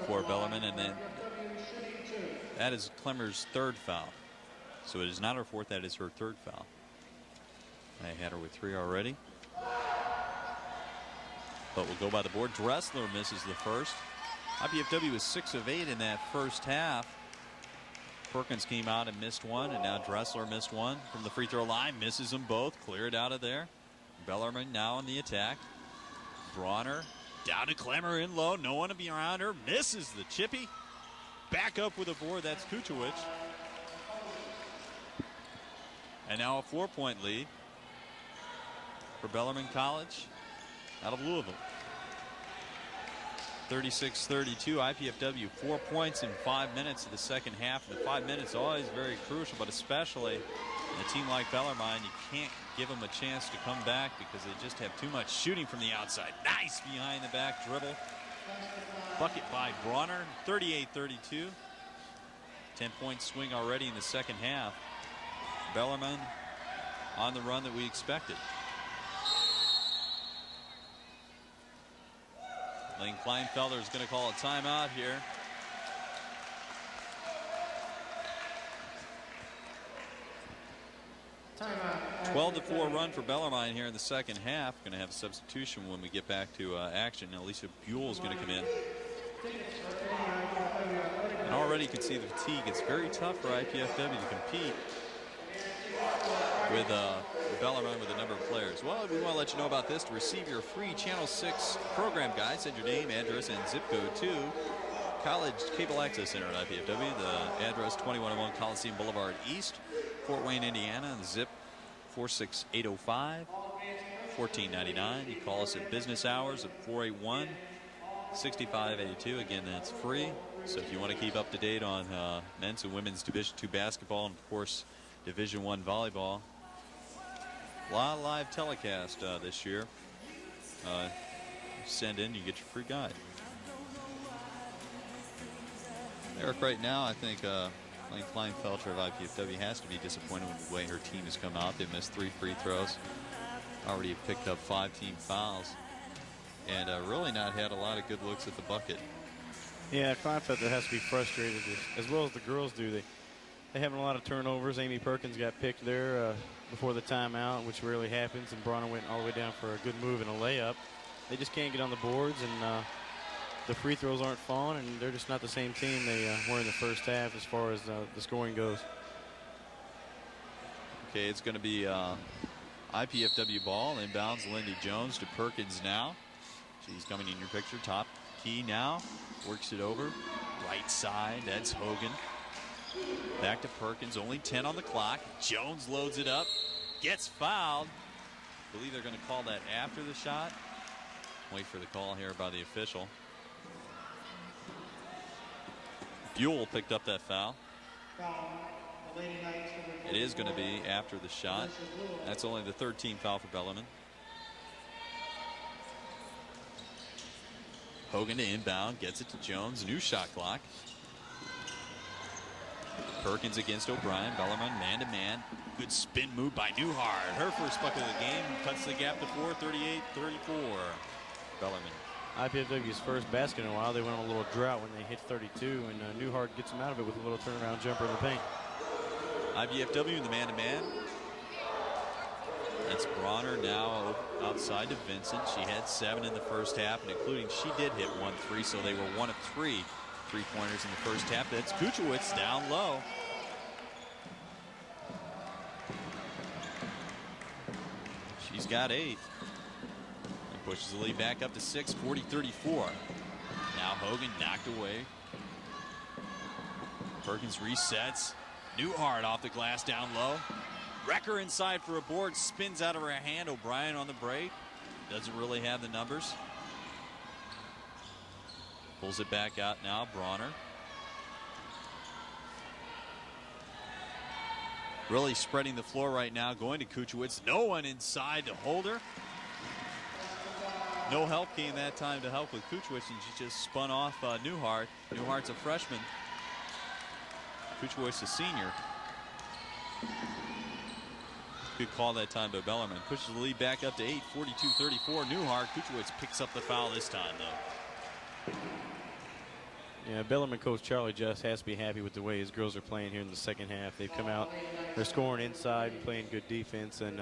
for Bellarmine, and then that is Clemmer's 3rd foul. So it is not her 4th, that is her 3rd foul. I had her with 3 already. But we'll go by the board. Dressler misses the first. IPFW was 6 of 8 in that first half. Perkins came out and missed 1, and now Dressler missed 1 from the free throw line. Misses them both. Cleared out of there. Bellarmine now on the attack. Bronner down to Clemmer in low. No one to be around her. Misses the chippy. Back up with a board. That's Kuchowicz. And now a 4-point lead for Bellarmine College out of Louisville. 36-32. IPFW 4 points in 5 minutes of the second half. The 5 minutes always very crucial, but especially in a team like Bellarmine, you can't give them a chance to come back because they just have too much shooting from the outside. Nice behind the back dribble. Bucket by Bronner. 38-32. 10-point swing already in the second half. Bellarmine on the run that we expected. Lane Kleinfelder is going to call a timeout here. Timeout. 12-4 run for Bellarmine here in the second half. Going to have a substitution when we get back to action. Alicia Buell is going to come in. And already you can see the fatigue. It's very tough for IPFW to compete with Bellarmine with a number of players. Well, we want to let you know about this. To receive your free Channel 6 program guide, send your name, address, and zip code to College Cable Access Center at IPFW. The address 2101 Coliseum Boulevard East, Fort Wayne, Indiana, and the zip 46805 1499. You call us at business hours at 481-6582. Again, that's free. So if you want to keep up to date on men's and women's Division II basketball and, of course, Division I volleyball. A lot of live telecast this year. Send in, you get your free guide. Eric, right now, I think Lane Kleinfelter of IPFW has to be disappointed with the way her team has come out. They missed 3 free throws. Already have picked up 5 team fouls. And really not had a lot of good looks at the bucket. Yeah, Kleinfelter has to be frustrated as well as the girls do. They're having a lot of turnovers. Amy Perkins got picked there before the timeout, which rarely happens, and Bronner went all the way down for a good move and a layup. They just can't get on the boards, and the free throws aren't falling, and they're just not the same team they were in the first half as far as the scoring goes. Okay, it's going to be IPFW ball. Inbounds, Lindy Jones to Perkins now. She's coming in your picture. Top key now. Works it over. Right side. That's Hogan. Back to Perkins. Only 10 on the clock. Jones loads it up. Gets fouled. I believe they're going to call that after the shot. Wait for the call here by the official. Buell picked up that foul. It is going to be after the shot. That's only the 3rd team foul for Bellarmine. Hogan to inbound, gets it to Jones. New shot clock. Perkins against O'Brien. Bellarmine man-to-man. Good spin move by Newhart. Her first bucket of the game. Cuts the gap to 4, 38-34. Bellarmine. IPFW's first basket in a while. They went on a little drought when they hit 32, and Newhart gets them out of it with a little turnaround jumper in the paint. IPFW in the man-to-man. That's Bronner now outside to Vincent. She had 7 in the first half, and including she did hit 1 3, so they were 1 of 3 3-pointers in the first half. That's Kuchowicz down low. She's got 8. And pushes the lead back up to 6, 40-34. Now Hogan knocked away. Perkins resets. Newhart off the glass down low. Recker inside for a board, spins out of her hand. O'Brien on the break. Doesn't really have the numbers. Pulls it back out now, Bronner. Really spreading the floor right now, going to Kuchowicz. No one inside to hold her. No help came that time to help with Kuchowicz, and she just spun off Newhart. Newhart's a freshman. Kuchowicz a senior. Good call that time by Bellarmine. Pushes the lead back up to 8, 42-34. Newhart. Kuchowicz picks up the foul this time, though. Yeah, Bellarmine coach Charlie Just has to be happy with the way his girls are playing here in the second half. They've come out, they're scoring inside and playing good defense, and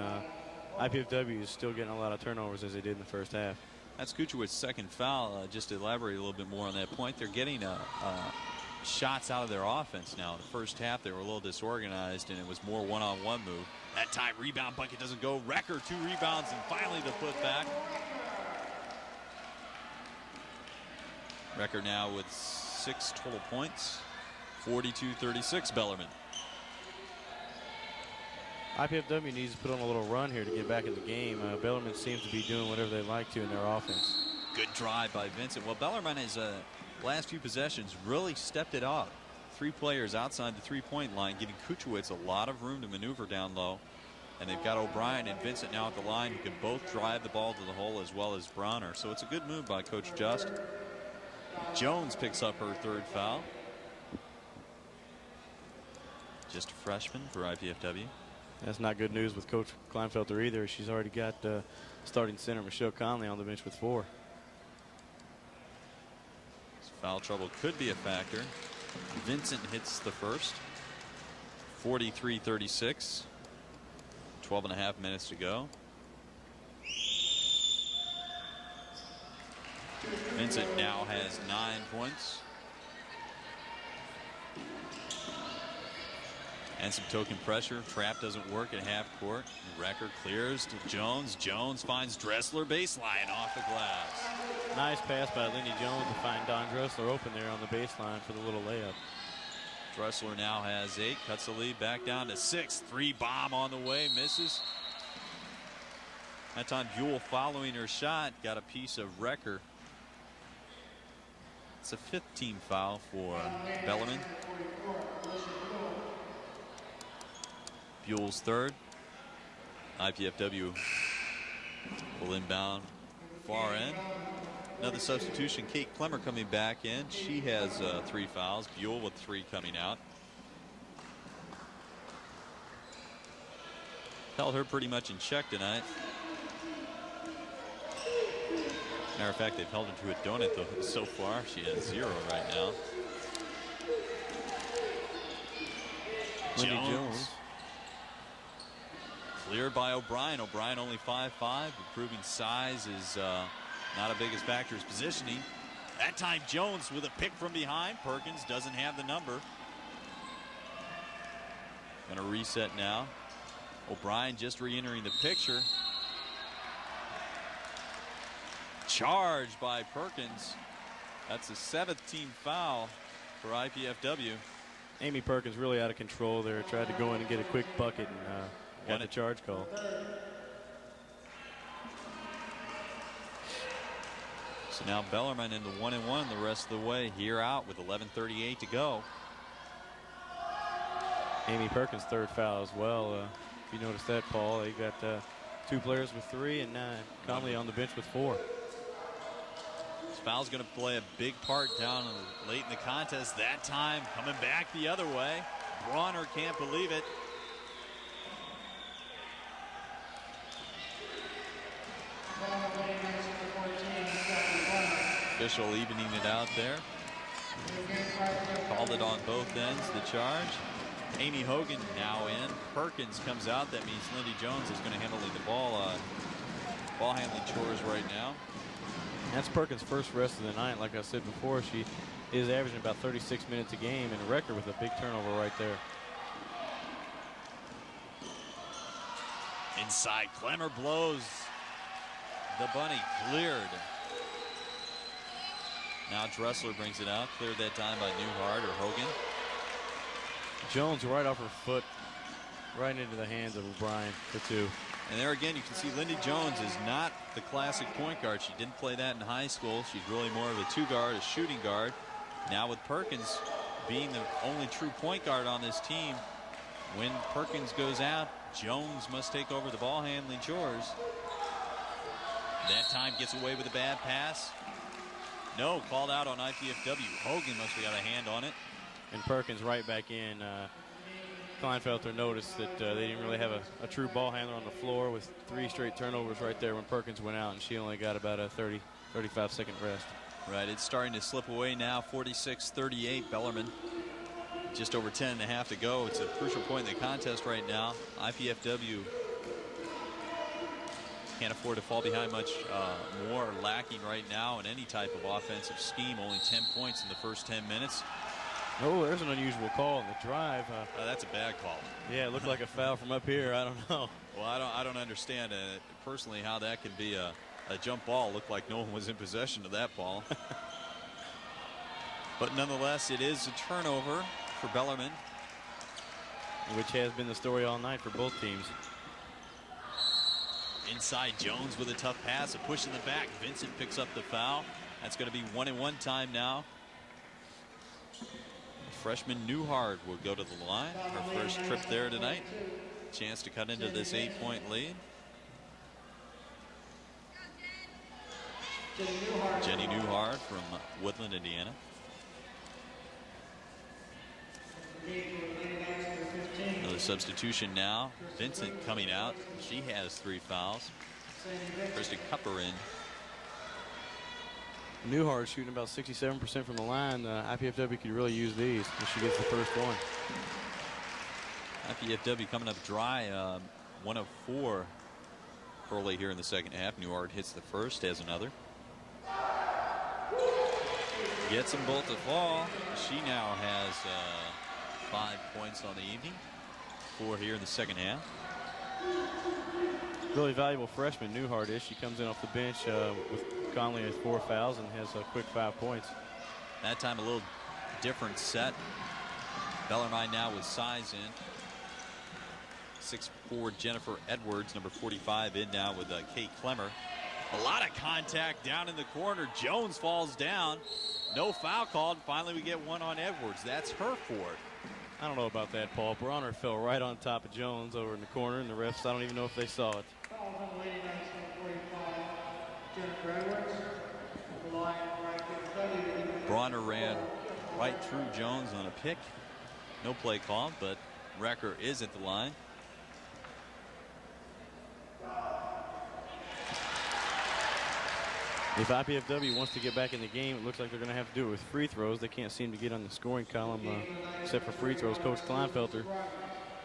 IPFW is still getting a lot of turnovers as they did in the first half. That's Kuchowicz's second foul. Just to elaborate a little bit more on that point, they're getting shots out of their offense now. In the first half, they were a little disorganized, and it was more one-on-one move. That time, rebound bucket doesn't go. Recker, 2 rebounds, and finally the putback. Recker now with 6 total points. 42-36, Bellarmine. IPFW needs to put on a little run here to get back in the game. Bellarmine seems to be doing whatever they like to in their offense. Good drive by Vincent. Well, Bellarmine has last few possessions really stepped it up. 3 players outside the 3-point line, giving Kuchowicz a lot of room to maneuver down low. And they've got O'Brien and Vincent now at the line who can both drive the ball to the hole as well as Bronner. So it's a good move by Coach Just. Jones picks up her 3rd foul. Just a freshman for IPFW. That's not good news with Coach Kleinfelter either. She's already got starting center Michelle Conley on the bench with 4. Foul trouble could be a factor. Vincent hits the first. 43-36. 12.5 minutes to go. Vincent now has 9 points. And some token pressure. Trap doesn't work at half court. Recker clears to Jones. Jones finds Dressler baseline off the glass. Nice pass by Lindy Jones to find Don Dressler open there on the baseline for the little layup. Dressler now has 8. Cuts the lead back down to 6. 3 bomb on the way. Misses. That time Buell following her shot. Got a piece of Recker. It's a 15 foul for Bellarmine. Buell's 3rd. IPFW will inbound far end. Another substitution, Kate Clemmer coming back in. She has 3 fouls. Buell with 3 coming out. Held her pretty much in check tonight. Matter of fact, they've held her to a donut though so far. She has 0 right now. Jones. Cleared by O'Brien. O'Brien only 5'5", improving size is not a biggest factor. His positioning. That time Jones with a pick from behind. Perkins doesn't have the number. Gonna reset now. O'Brien just re-entering the picture. Charged by Perkins. That's a 7th team foul for IPFW. Amy Perkins really out of control there. Tried to go in and get a quick bucket and got the charge call. So now Bellarmine into 1-1 the rest of the way. Here out with 11:38 to go. Amy Perkins' 3rd foul as well. If you notice that, Paul, they got 2 players with 3 and Conley on the bench with 4. This foul's going to play a big part down late in the contest. That time coming back the other way. Bronner can't believe it. official evening it out there. Called it on both ends, the charge. Amy Hogan now in. Perkins comes out. That means Lindy Jones is going to handle the ball handling chores right now. That's Perkins' first rest of the night. Like I said before, she is averaging about 36 minutes a game and a record with a big turnover right there. Inside, Clemmer blows. The bunny cleared. Now Dressler brings it out. Cleared that time by Newhart or Hogan. Jones right off her foot, right into the hands of O'Brien for two. And there again, you can see Lindy Jones is not the classic point guard. She didn't play that in high school. She's really more of a two guard, a shooting guard. Now with Perkins being the only true point guard on this team, when Perkins goes out, Jones must take over the ball handling chores. That time gets away with a bad pass. No, called out on IPFW. Hogan must have got a hand on it. And Perkins right back in. Kleinfelter noticed that they didn't really have a true ball handler on the floor with 3 straight turnovers right there when Perkins went out, and she only got about a 35-second rest. Right, it's starting to slip away now. 46-38, Bellarmine. Just over 10.5 to go. It's a crucial point in the contest right now. IPFW can't afford to fall behind much more. Lacking right now in any type of offensive scheme. Only 10 points in the first 10 minutes. Oh, there's an unusual call on the drive. That's a bad call. Yeah, it looked like a foul from up here. I don't know. Well, I don't understand personally how that can be a jump ball. Looked like no one was in possession of that ball. But nonetheless, it is a turnover for Bellarmine, which has been the story all night for both teams. Inside, Jones with a tough pass, a push in the back. Vincent picks up the foul. That's going to be 1-and-1 time now. Freshman Newhart will go to the line. Her first trip there tonight. Chance to cut into this 8-point lead. Jenny Newhart from Woodland, Indiana. Another substitution now. Vincent coming out. She has 3 fouls. Kristen Cupper in. Newhart shooting about 67% from the line. IPFW could really use these if she gets the first one. IPFW coming up dry. 1 of 4 early here in the second half. Newhart hits the first, has another. Gets them both to fall. She now has 5 points on the evening. 4 here in the second half. Really valuable freshman Newhart is. She comes in off the bench with Conley has 4 fouls and has a quick 5 points. That time a little different set. Bellarmine now with size in. 6'4" Jennifer Edwards, number 45, in now with Kate Clemmer. A lot of contact down in the corner. Jones falls down. No foul called. Finally, we get one on Edwards. That's her fourth. I don't know about that, Paul. Bronner fell right on top of Jones over in the corner, and the refs, I don't even know if they saw it. Bronner ran right through Jones on a pick. No play called, but Recker is at the line. If IPFW wants to get back in the game, it looks like they're going to have to do it with free throws. They can't seem to get on the scoring column except for free throws. Coach Kleinfelter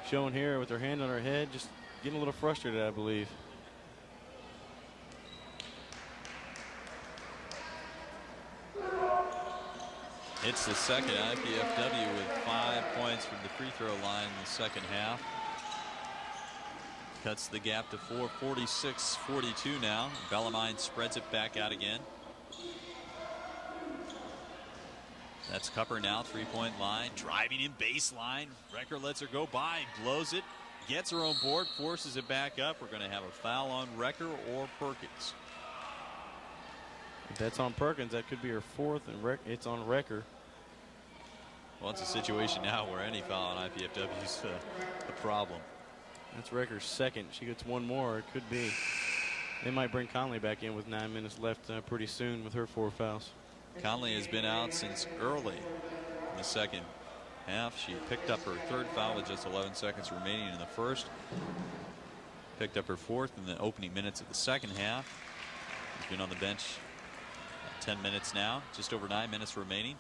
showing here with her hand on her head, just getting a little frustrated, I believe. It's the second. IPFW with 5 points from the free throw line in the second half. Cuts the gap to 4, 46-42 now. Bellarmine spreads it back out again. That's Cupper now, 3-point line, driving in baseline. Recker lets her go by, blows it, gets her own board, forces it back up. We're going to have a foul on Recker or Perkins. If that's on Perkins, that could be her 4th, and it's on Recker. Well, it's a situation now where any foul on IPFW is a problem. That's Recker's 2nd. She gets 1 more. It could be. They might bring Conley back in with 9 minutes left pretty soon with her 4 fouls. Conley has been out since early in the second half. She picked up her 3rd foul with just 11 seconds remaining in the first. Picked up her 4th in the opening minutes of the second half. She's been on the bench 10 minutes now. Just over 9 minutes remaining.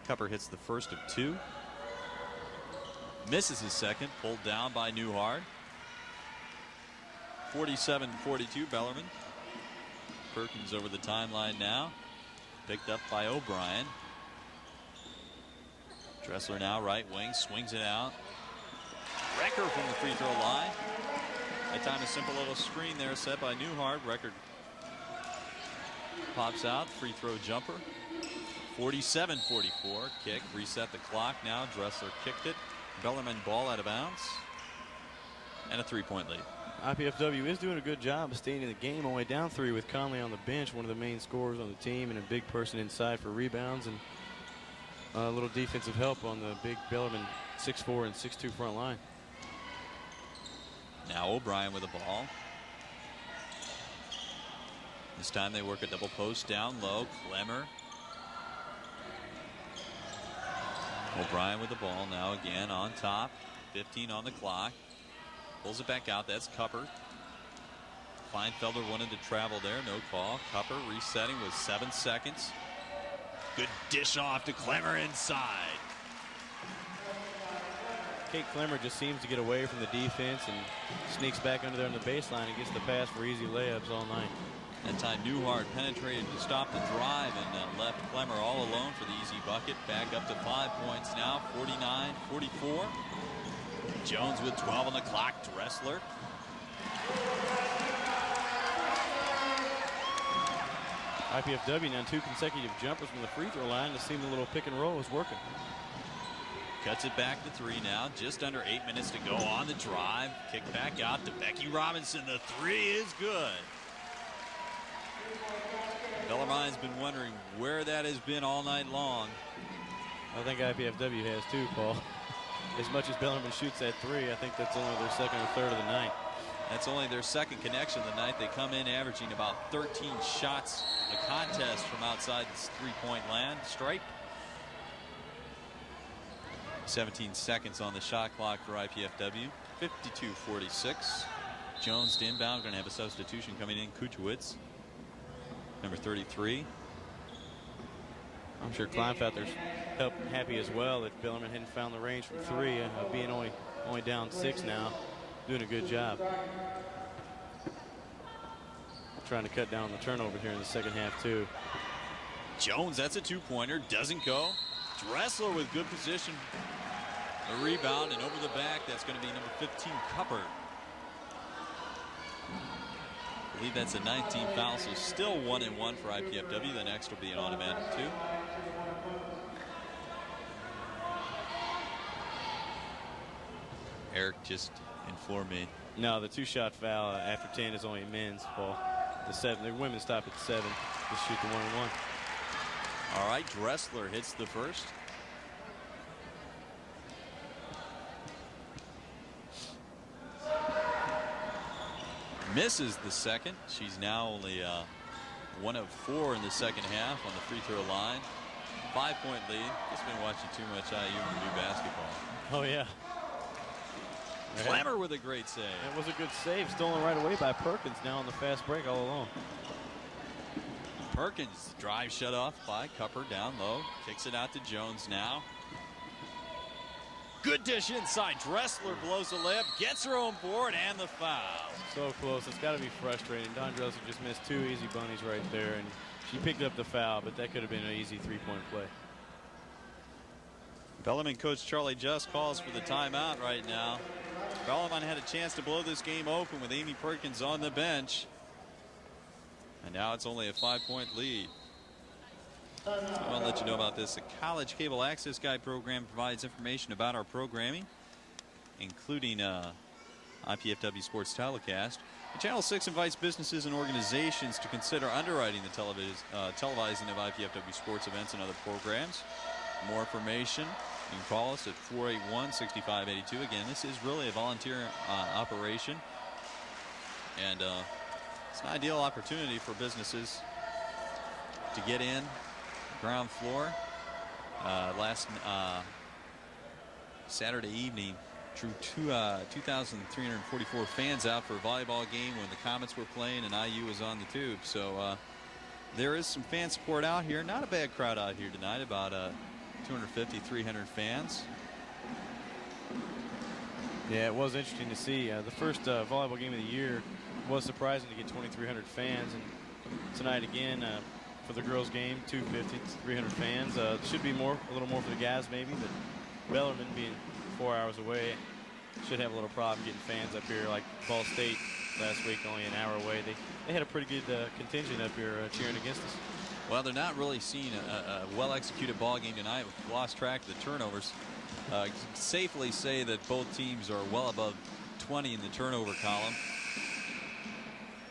Cupper hits the first of 2. Misses his second. Pulled down by Newhart. 47-42 Bellarmine. Perkins over the timeline now. Picked up by O'Brien. Dressler now right wing. Swings it out. Record from the free throw line. That time a simple little screen there set by Newhart. Record pops out. Free throw jumper. 47-44. Kick. Reset the clock now. Dressler kicked it. Bellarmine ball out of bounds. And a 3-point lead. IPFW is doing a good job of staying in the game. Only down 3 with Conley on the bench, one of the main scorers on the team, and a big person inside for rebounds, and a little defensive help on the big Bellarmine 6'4" and 6'2" front line. Now O'Brien with the ball. This time they work a double post down low. Clemmer. O'Brien with the ball now again on top. 15 on the clock. Pulls it back out. That's Cupper. Kleinfelder wanted to travel there. No call. Cupper resetting with 7 seconds. Good dish off to Clemmer inside. Kate Clemmer just seems to get away from the defense and sneaks back under there on the baseline and gets the pass for easy layups all night. That time Newhart penetrated to stop the drive and left Clemmer all alone for the easy bucket. Back up to 5 points now, 49-44. Jones with 12 on the clock. Dressler. IPFW now 2 consecutive jumpers from the free throw line. It seemed the little pick and roll was working. Cuts it back to 3 now. Just under 8 minutes to go on the drive. Kick back out to Becky Robinson. The 3 is good. Bellarmine's been wondering where that has been all night long. I think IPFW has too, Paul. As much as Bellarmine shoots that 3, I think that's only their second or third of the night. That's only their second connection of the night. They come in averaging about 13 shots a contest from outside this 3-point land stripe. 17 seconds on the shot clock for IPFW. 52-46. Jones to inbound. Going to have a substitution coming in. Kuchowitz, number 33. I'm sure Kleinfelder's happy as well that Bellarmine hadn't found the range from 3, being only down 6 now. Doing a good job. Trying to cut down on the turnover here in the second half too. Jones, that's a 2-pointer, doesn't go. Dressler with good position. A rebound and over the back, that's going to be number 15, Cupper. I believe that's a 19 foul, so still 1-1 for IPFW. The next will be an automatic 2. Eric just informed me. No, the 2-shot foul after 10 is only men's, Paul. The women stop at 7. Just shoot the 1-1. All right, Dressler hits the first. Misses the second. She's now only 1 of 4 in the second half on the free throw line. 5-point lead. Just been watching too much IU Purdue basketball. Oh yeah. Clemmer with a great save. It was a good save, stolen right away by Perkins. Now on the fast break all alone. Perkins drive shut off by Cupper down low. Kicks it out to Jones now. Good dish inside. Dressler blows the layup, gets her own board, and the foul. So close. It's got to be frustrating. Don Dressler just missed 2 easy bunnies right there, and she picked up the foul, but that could have been an easy 3-point play. Bellarmine coach Charlie Just calls for the timeout right now. Bellarmine had a chance to blow this game open with Amy Perkins on the bench. And now it's only a 5-point lead. I want to let you know about this. The College Cable Access Guide program provides information about our programming, including IPFW Sports Telecast. And Channel 6 invites businesses and organizations to consider underwriting the televising of IPFW sports events and other programs. For more information, you can call us at 481-6582. Again, this is really a volunteer operation. And it's an ideal opportunity for businesses to get in. Ground floor. Last Saturday evening drew 2,344 fans out for a volleyball game when the Comets were playing and IU was on the tube. So There is some fan support out here. Not a bad crowd out here tonight, about 250, 300 fans. Yeah, it was interesting to see. The first volleyball game of the year was surprising to get 2,300 fans. And tonight again, for the girls game, 250, 300 fans. Should be more, a little more for the guys maybe, but Bellarmine being 4 hours away should have a little problem getting fans up here like Ball State last week, only an hour away. They had a pretty good contingent up here cheering against us. Well, they're not really seeing a well-executed ball game tonight. We've lost track of the turnovers. Safely say that both teams are well above 20 in the turnover column.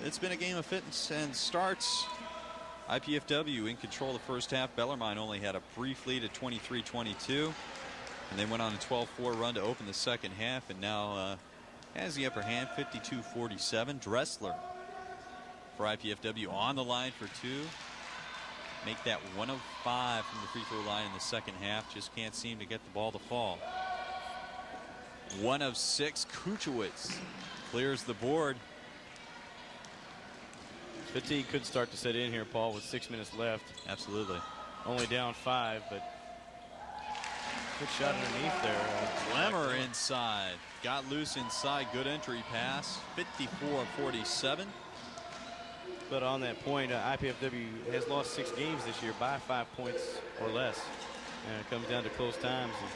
It's been a game of fits and starts. IPFW in control the first half. Bellarmine only had a brief lead at 23-22. And they went on a 12-4 run to open the second half, and now has the upper hand, 52-47. Dressler for IPFW on the line for two. Make that 1 of 5 from the free throw line in the second half. Just can't seem to get the ball to fall. 1 of 6. Kuchowicz clears the board. Fatigue could start to set in here, Paul, with 6 minutes left. Absolutely. Only down 5, but good shot underneath there. Clemmer inside. Got loose inside. Good entry pass. 54-47. But on that point, IPFW has lost 6 games this year by 5 points or less. And it comes down to close times and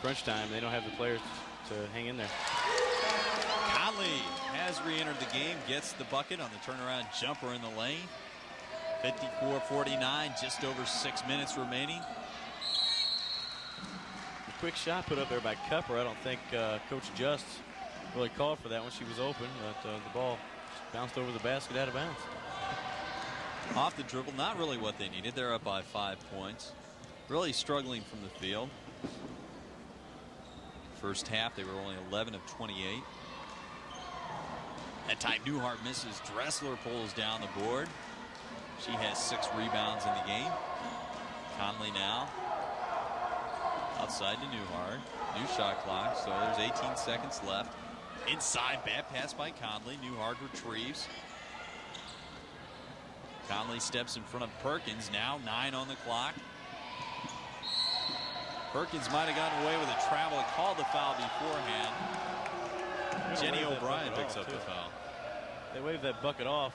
crunch time. They don't have the players to hang in there. Conley has re-entered the game, gets the bucket on the turnaround jumper in the lane. 54-49, just over 6 minutes remaining. A quick shot put up there by Cupper. I don't think Coach Just really called for that one. She was open, but the ball bounced over the basket out of bounds. Off the dribble, not really what they needed. They're up by 5 points. Really struggling from the field. First half, they were only 11 of 28. That time, Newhart misses. Dressler pulls down the board. She has 6 rebounds in the game. Conley now outside to Newhart. New shot clock, so there's 18 seconds left. Inside, bad pass by Conley. Newhart retrieves. Conley steps in front of Perkins. Now 9 on the clock. Perkins might have gotten away with a travel. Called the foul beforehand. Jenny O'Brien picks up the foul. They waved that bucket off.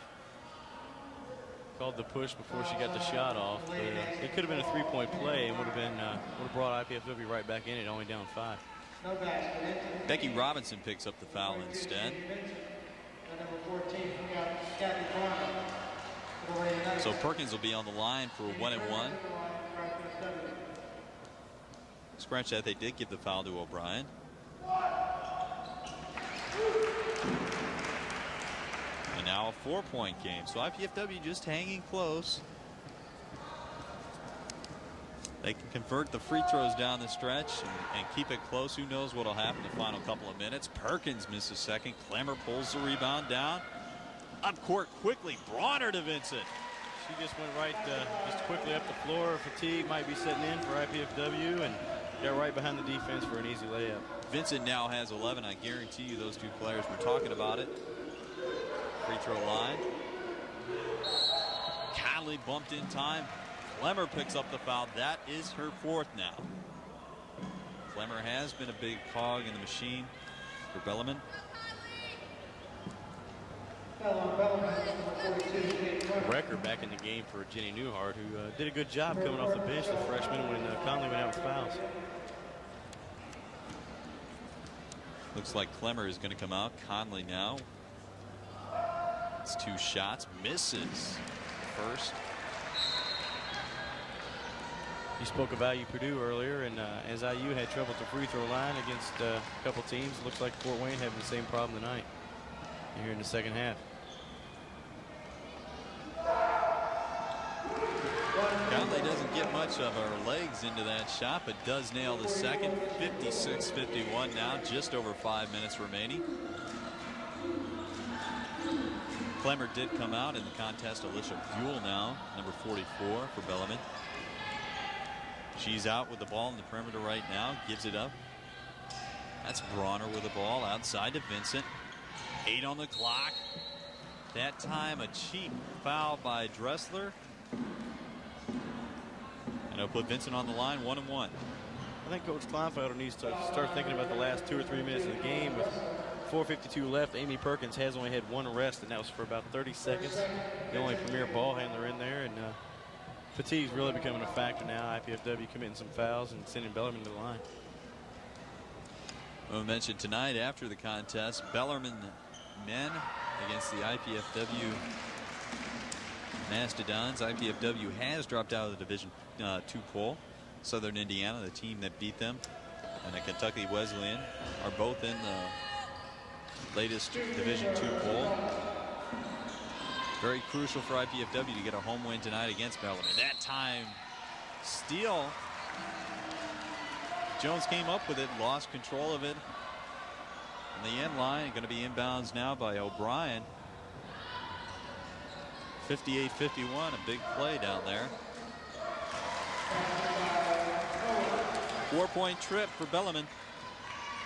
Called the push before she got the shot off. But, it could have been a 3-point play and would have brought IPFW right back in it, only down 5. Becky Robinson picks up the foul instead. So Perkins will be on the line for 1 and 1. Scratch that, they did give the foul to O'Brien. And now a 4-point game. So IPFW just hanging close. They can convert the free throws down the stretch and keep it close. Who knows what will happen the final couple of minutes. Perkins misses second. Clemmer pulls the rebound down. Up court quickly. Bronner to Vincent. She just went right just quickly up the floor. Fatigue might be setting in for IPFW and got right behind the defense for an easy layup. Vincent now has 11. I guarantee you those two players were talking about it. Free throw line. Conley bumped in time. Clemmer picks up the foul. That is her 4th now. Clemmer has been a big cog in the machine for Bellarmine. Record back in the game for Jenny Newhart, who did a good job coming off the bench, the freshman, when Conley went out with fouls. Looks like Clemmer is going to come out. Conley now. It's 2 shots. Misses first. You spoke about IU Purdue earlier, and as IU had trouble at the free throw line against a couple teams, looks like Fort Wayne having the same problem tonight here in the second half. Conley doesn't get much of her legs into that shot, but does nail the second. 56-51 now, just over 5 minutes remaining. Clemmer did come out in the contest. Alicia Buell now, number 44 for Bellarmine. She's out with the ball in the perimeter right now. Gives it up. That's Bronner with the ball outside to Vincent. 8 on the clock. That time a cheap foul by Dressler. it'll put Vincent on the line, 1-1. I think Coach Kleinfelder needs to start thinking about the last 2 or 3 minutes of the game. With 4:52 left, Amy Perkins has only had one arrest, and that was for about 30 seconds. The only premier ball handler in there, and fatigue's really becoming a factor now. IPFW committing some fouls and sending Bellarmine to the line. We mentioned tonight after the contest, Bellarmine men against the IPFW Mastodons. IPFW has dropped out of the Division 2 poll. Southern Indiana, the team that beat them, and the Kentucky Wesleyan are both in the latest Division 2 poll. Very crucial for IPFW to get a home win tonight against Bellarmine. That time, steal. Jones came up with it, lost control of it. And the end line going to be inbounds now by O'Brien. 58-51, a big play down there. 4-point trip for Bellarmine.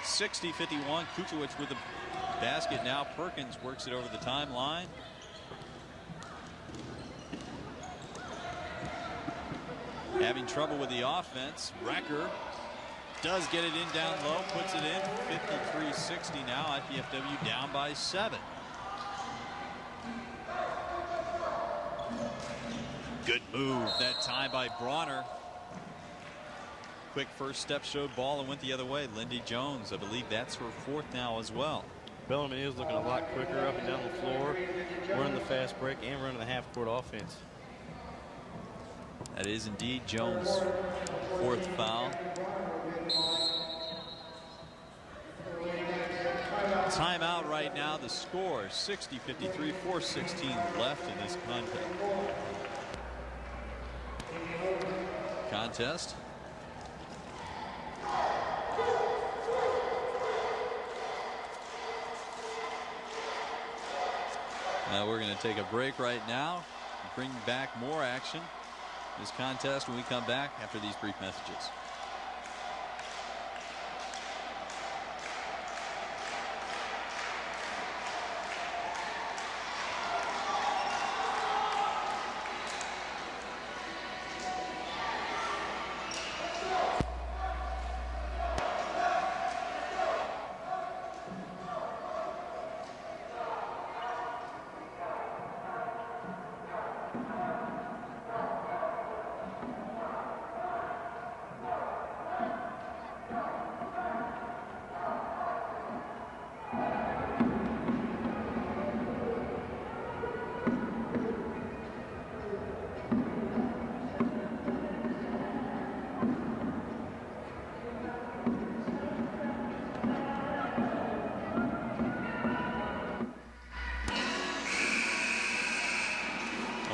60-51. Kuchowicz with the basket now. Perkins works it over the timeline. Having trouble with the offense. Recker does get it in down low, puts it in. 53-60 now. IPFW down by 7. Good move that time by Bronner. Quick first step, showed ball and went the other way. Lindy Jones, I believe that's her 4th now as well. Bellarmine is looking a lot quicker up and down the floor, running the fast break and running the half-court offense. That is indeed Jones' 4th foul. Timeout right now. The score 60-53, 4:16 left in this contest. Now we're going to take a break right now and bring back more action in this contest when we come back after these brief messages.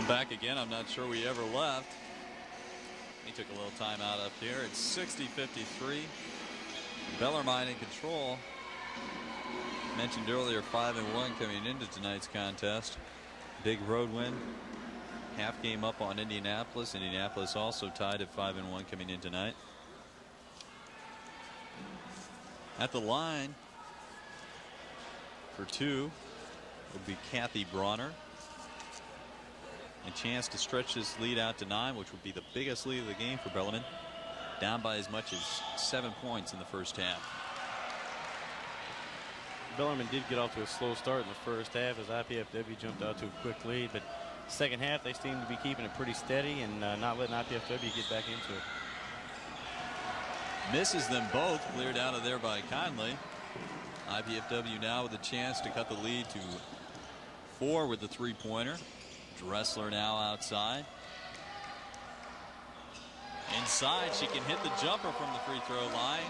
Back again. I'm not sure we ever left. He took a little time out up here. It's 60-53. Bellarmine in control. Mentioned earlier 5-1 coming into tonight's contest. Big road win. Half game up on Indianapolis. Indianapolis also tied at 5-1 coming in tonight. At the line for 2 would be Kathy Bronner. A chance to stretch this lead out to 9, which would be the biggest lead of the game for Bellarmine. Down by as much as 7 points in the first half. Bellarmine did get off to a slow start in the first half as IPFW jumped out to a quick lead, but second half they seem to be keeping it pretty steady and not letting IPFW get back into it. Misses them both, cleared out of there by Conley. IPFW now with a chance to cut the lead to 4 with the 3-pointer. Dressler now outside. Inside, she can hit the jumper from the free throw line.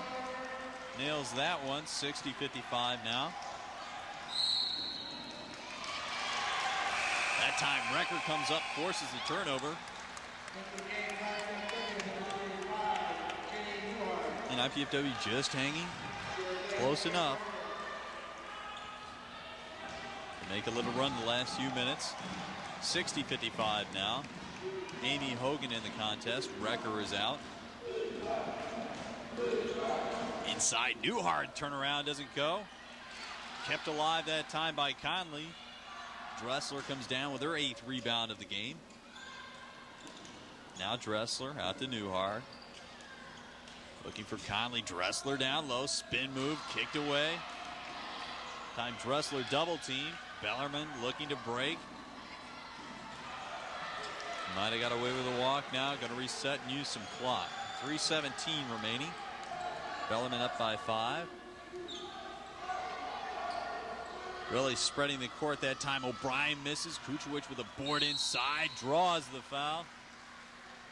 Nails that one. 60-55 now. That time Recker comes up, forces the turnover. And IPFW just hanging close enough to make a little run the last few minutes. 60-55 now. Amy Hogan in the contest. Recker is out. Inside, Newhart turnaround doesn't go. Kept alive that time by Conley. Dressler comes down with her 8th rebound of the game. Now Dressler out to Newhart. Looking for Conley. Dressler down low. Spin move. Kicked away. Time Dressler double team. Bellarmine looking to break. Might have got away with a walk now. Going to reset and use some clock. 3:17 remaining. Bellarmine up by 5. Really spreading the court that time. O'Brien misses. Kuchowicz with a board inside. Draws the foul.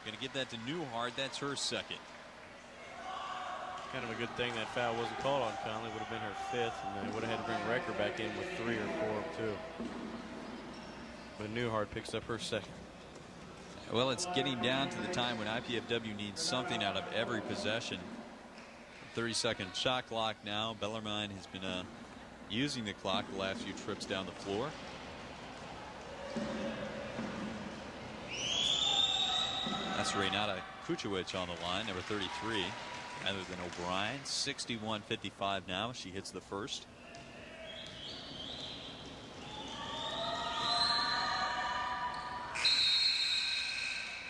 Going to give that to Newhart. That's her second. Kind of a good thing that foul wasn't called on Conley. Would have been her 5th, and then would have had to bring Recker back in with 3 or 4 too. But Newhart picks up her second. Well, it's getting down to the time when IPFW needs something out of every possession. 30-second shot clock now. Bellarmine has been using the clock the last few trips down the floor. That's Renata Kuchowicz on the line, number 33, rather than O'Brien. 61-55 now. She hits the first.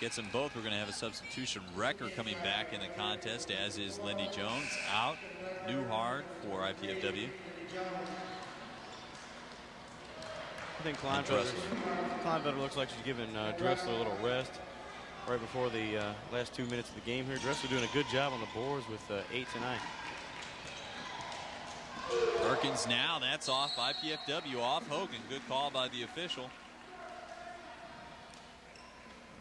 Gets them both. We're going to have a substitution. Recker coming back in the contest, as is Lindy Jones. Out. Newhart for IPFW. I think Kleinfelder looks like she's giving Dressler a little rest right before the last 2 minutes of the game here. Dressler doing a good job on the boards with 8 tonight. Perkins now. That's off. IPFW off Hogan. Good call by the official.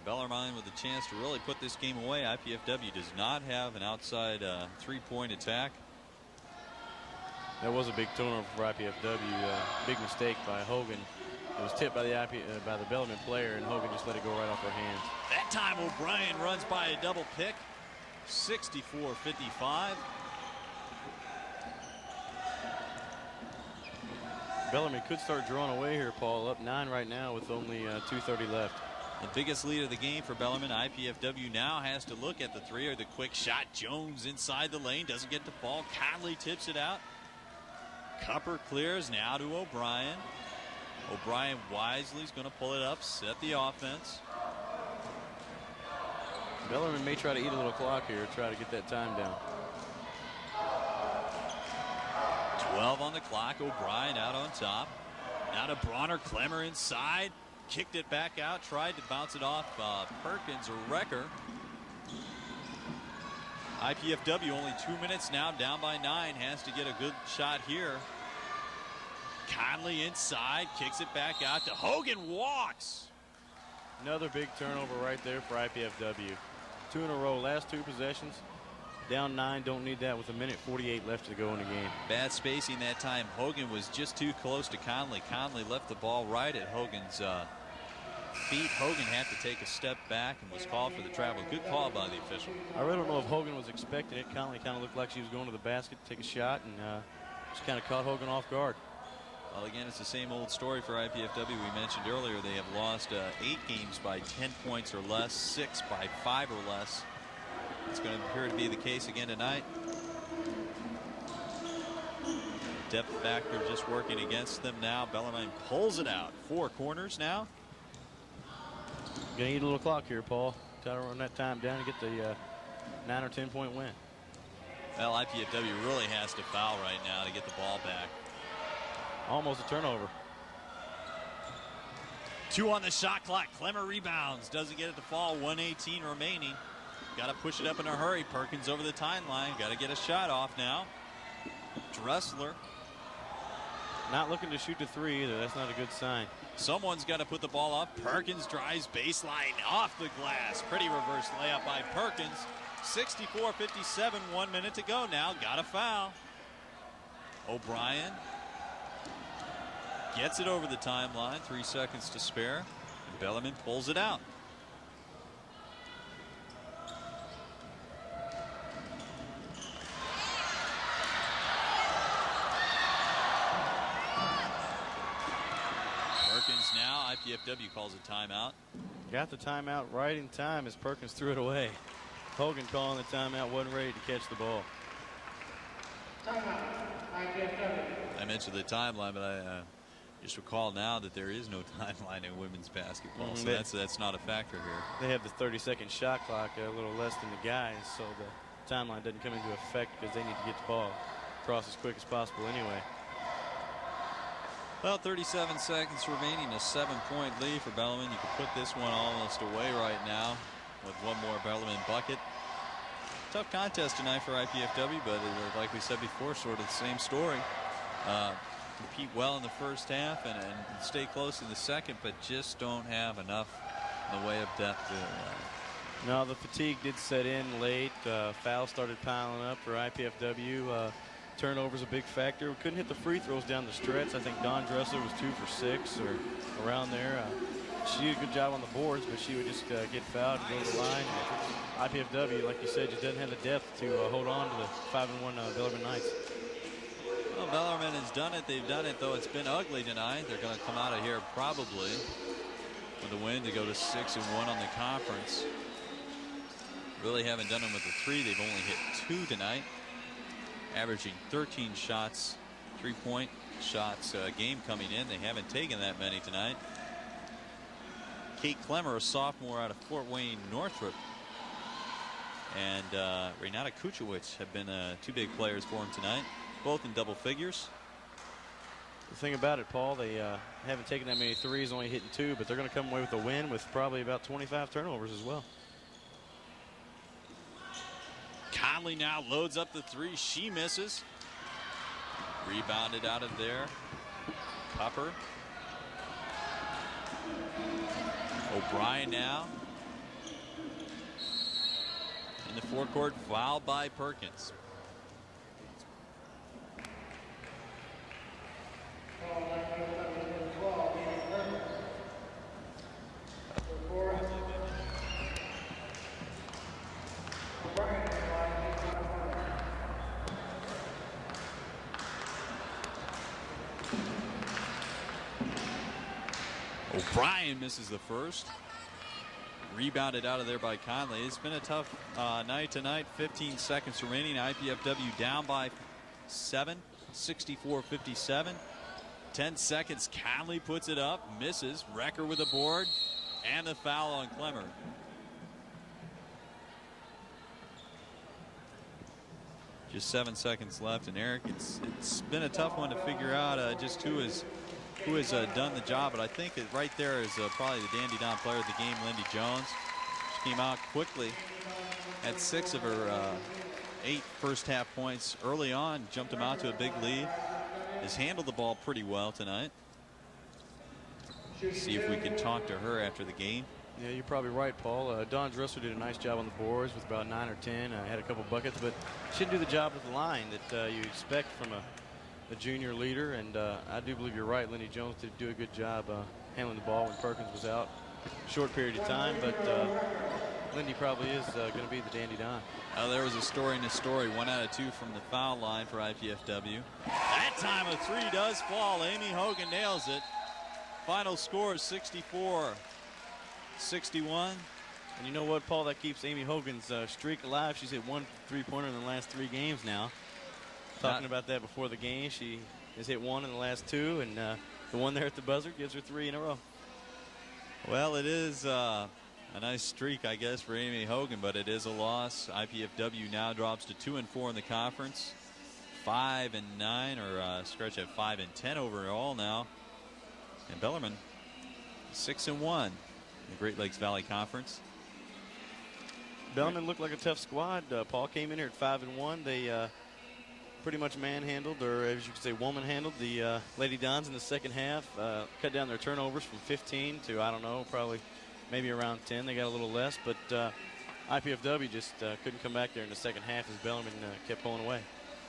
Bellarmine with a chance to really put this game away. IPFW does not have an outside 3-point attack. That was a big turnover for IPFW. Big mistake by Hogan. It was tipped by the Bellarmine player, and Hogan just let it go right off her hands. That time O'Brien runs by a double pick. 64-55. Bellarmine could start drawing away here, Paul. Up 9 right now with only 2:30 left. The biggest lead of the game for Bellarmine. IPFW now has to look at the 3 or the quick shot. Jones inside the lane, doesn't get the ball. Conley tips it out. Cupper clears now to O'Brien. O'Brien wisely is going to pull it up, set the offense. Bellarmine may try to eat a little clock here, try to get that time down. 12 on the clock. O'Brien out on top. Now to Bronner. Clemmer inside. Kicked it back out. Tried to bounce it off Perkins or Recker. IPFW only 2 minutes now, down by 9. Has to get a good shot here. Conley inside. Kicks it back out to Hogan. Walks. Another big turnover right there for IPFW. 2 in a row. Last 2 possessions. Down 9. Don't need that with 1:48 left to go in the game. Bad spacing that time. Hogan was just too close to Conley. Conley left the ball right at Hogan's feet. Hogan had to take a step back and was called for the travel. Good call by the official. I really don't know if Hogan was expecting it. Conley kind of looked like she was going to the basket to take a shot, and just kind of caught Hogan off guard. Well, again, it's the same old story for IPFW. We mentioned earlier they have lost 8 games by 10 points or less, 6 by 5 or less. It's going to appear to be the case again tonight. Depth factor just working against them now. Bellarmine pulls it out. 4 corners now. Gonna need a little clock here, Paul. Try to run that time down and get the 9 or 10 point win. Well, IPFW really has to foul right now to get the ball back. Almost a turnover. 2 on the shot clock. Clemmer rebounds. Doesn't get it to fall. 1:18 remaining. Got to push it up in a hurry. Perkins over the timeline. Got to get a shot off now. Dressler. Not looking to shoot the 3 either. That's not a good sign. Someone's got to put the ball up. Perkins drives baseline off the glass. Pretty reverse layup by Perkins. 64-57. 1 minute to go now. Got a foul. O'Brien gets it over the timeline. 3 seconds to spare. Bellarmine pulls it out. Perkins now. IPFW calls a timeout. Got the timeout right in time as Perkins threw it away. Hogan calling the timeout, wasn't ready to catch the ball. I mentioned the timeline, but Just recall now that there is no timeline in women's basketball, so that's not a factor here. They have the 30-second shot clock, a little less than the guys, so the timeline doesn't come into effect because they need to get the ball across as quick as possible anyway. Well, 37 seconds remaining, a 7-point lead for Bellarmine. You could put this one almost away right now with one more Bellarmine bucket. Tough contest tonight for IPFW, but like we said before, sort of the same story. Compete well in the first half and stay close in the second, but just don't have enough in the way of depth. No, the fatigue did set in late. Fouls started piling up for IPFW. Turnovers a big factor. We couldn't hit the free throws down the stretch. I think Dawn Dressler was 2 for 6 or around there. She did a good job on the boards, but she would just get fouled and go to the line. IPFW, like you said, just doesn't have the depth to hold on to the 5-1 Bellarmine Knights. Well, Bellarmine has done it. They've done it, though it's been ugly tonight. They're going to come out of here probably with a win to go to 6-1 on the conference. Really haven't done them with the 3. They've only hit 2 tonight, averaging 13 shots, 3-point shots a game coming in. They haven't taken that many tonight. Kate Clemmer, a sophomore out of Fort Wayne Northrop, and Renata Kuchowicz have been 2 big players for him tonight, both in double figures. The thing about it, Paul, they haven't taken that many threes, only hitting 2, but they're going to come away with a win with probably about 25 turnovers as well. Conley now loads up the 3. She misses. Rebounded out of there. Pupper. O'Brien now in the forecourt, fouled by Perkins. O'Brien misses the first. Rebounded out of there by Conley. It's been a tough night tonight. 15 seconds remaining. IPFW down by 7, 64-57. 10 seconds. Conley puts it up, misses. Recker with a board, and the foul on Clemmer. Just 7 seconds left, and Eric, it's been a tough one to figure out just who has done the job, but I think right there is probably the Dandy Don player of the game, Lindy Jones. She came out quickly at 6 of her 8 first half points early on, jumped them out to a big lead. Has handled the ball pretty well tonight. See if we can talk to her after the game. Yeah, you're probably right, Paul. Dawn Dressler did a nice job on the boards with about 9 or 10. Had a couple buckets, but she didn't do the job with the line that you expect from a junior leader. And I do believe you're right. Lindy Jones did do a good job handling the ball when Perkins was out. Short period of time, but Lindy probably is going to be the Dandy Don. There was a story in the story. 1 out of 2 from the foul line for IPFW. That time a 3 does fall. Amy Hogan nails it. Final score is 64-61. And you know what, Paul? That keeps Amy Hogan's streak alive. She's hit 1 3-pointer in the last 3 games now. Talking about that before the game, she has hit 1 in the last 2, and the one there at the buzzer gives her 3 in a row. Well, it is a nice streak, I guess, for Amy Hogan, but it is a loss. IPFW now drops to 2-4 in the conference, 5-9, or stretch at 5-10 overall now. And Bellarmine 6-1 in the Great Lakes Valley Conference. Bellarmine looked like a tough squad. Paul came in here at 5-1. They pretty much manhandled, or as you could say, woman-handled the Lady Dons in the second half. Cut down their turnovers from 15 to, I don't know, probably maybe around 10. They got a little less, but IPFW just couldn't come back there in the second half as Bellarmine kept pulling away.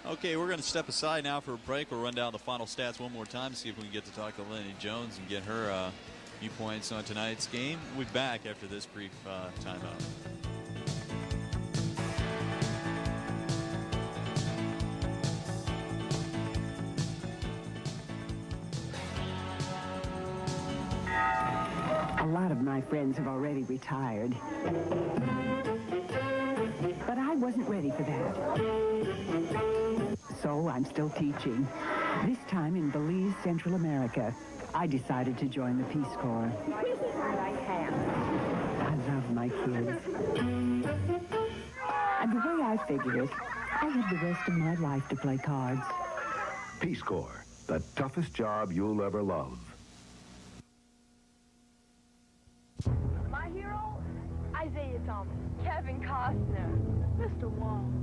Okay, we're going to step aside now for a break. We'll run down the final stats one more time, see if we can get to talk to Lindy Jones and get her viewpoints on tonight's game. We'll be back after this brief timeout. A lot of my friends have already retired. But I wasn't ready for that. So I'm still teaching, this time in Belize, Central America. I decided to join the Peace Corps. I love my kids. And the way I figure it, I have the rest of my life to play cards. Peace Corps, the toughest job you'll ever love. My hero? Isaiah Thomas, Kevin Costner, Mr. Wong.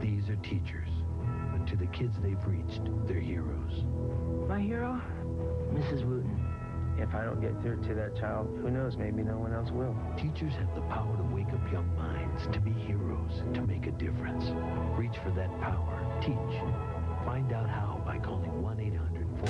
These are teachers, but to the kids they've reached, they're heroes. My hero? Mrs. Wooten. If I don't get through to that child, who knows, maybe no one else will. Teachers have the power to wake up young minds, to be heroes, to make a difference. Reach for that power. Teach. Find out how by calling 1-800-4.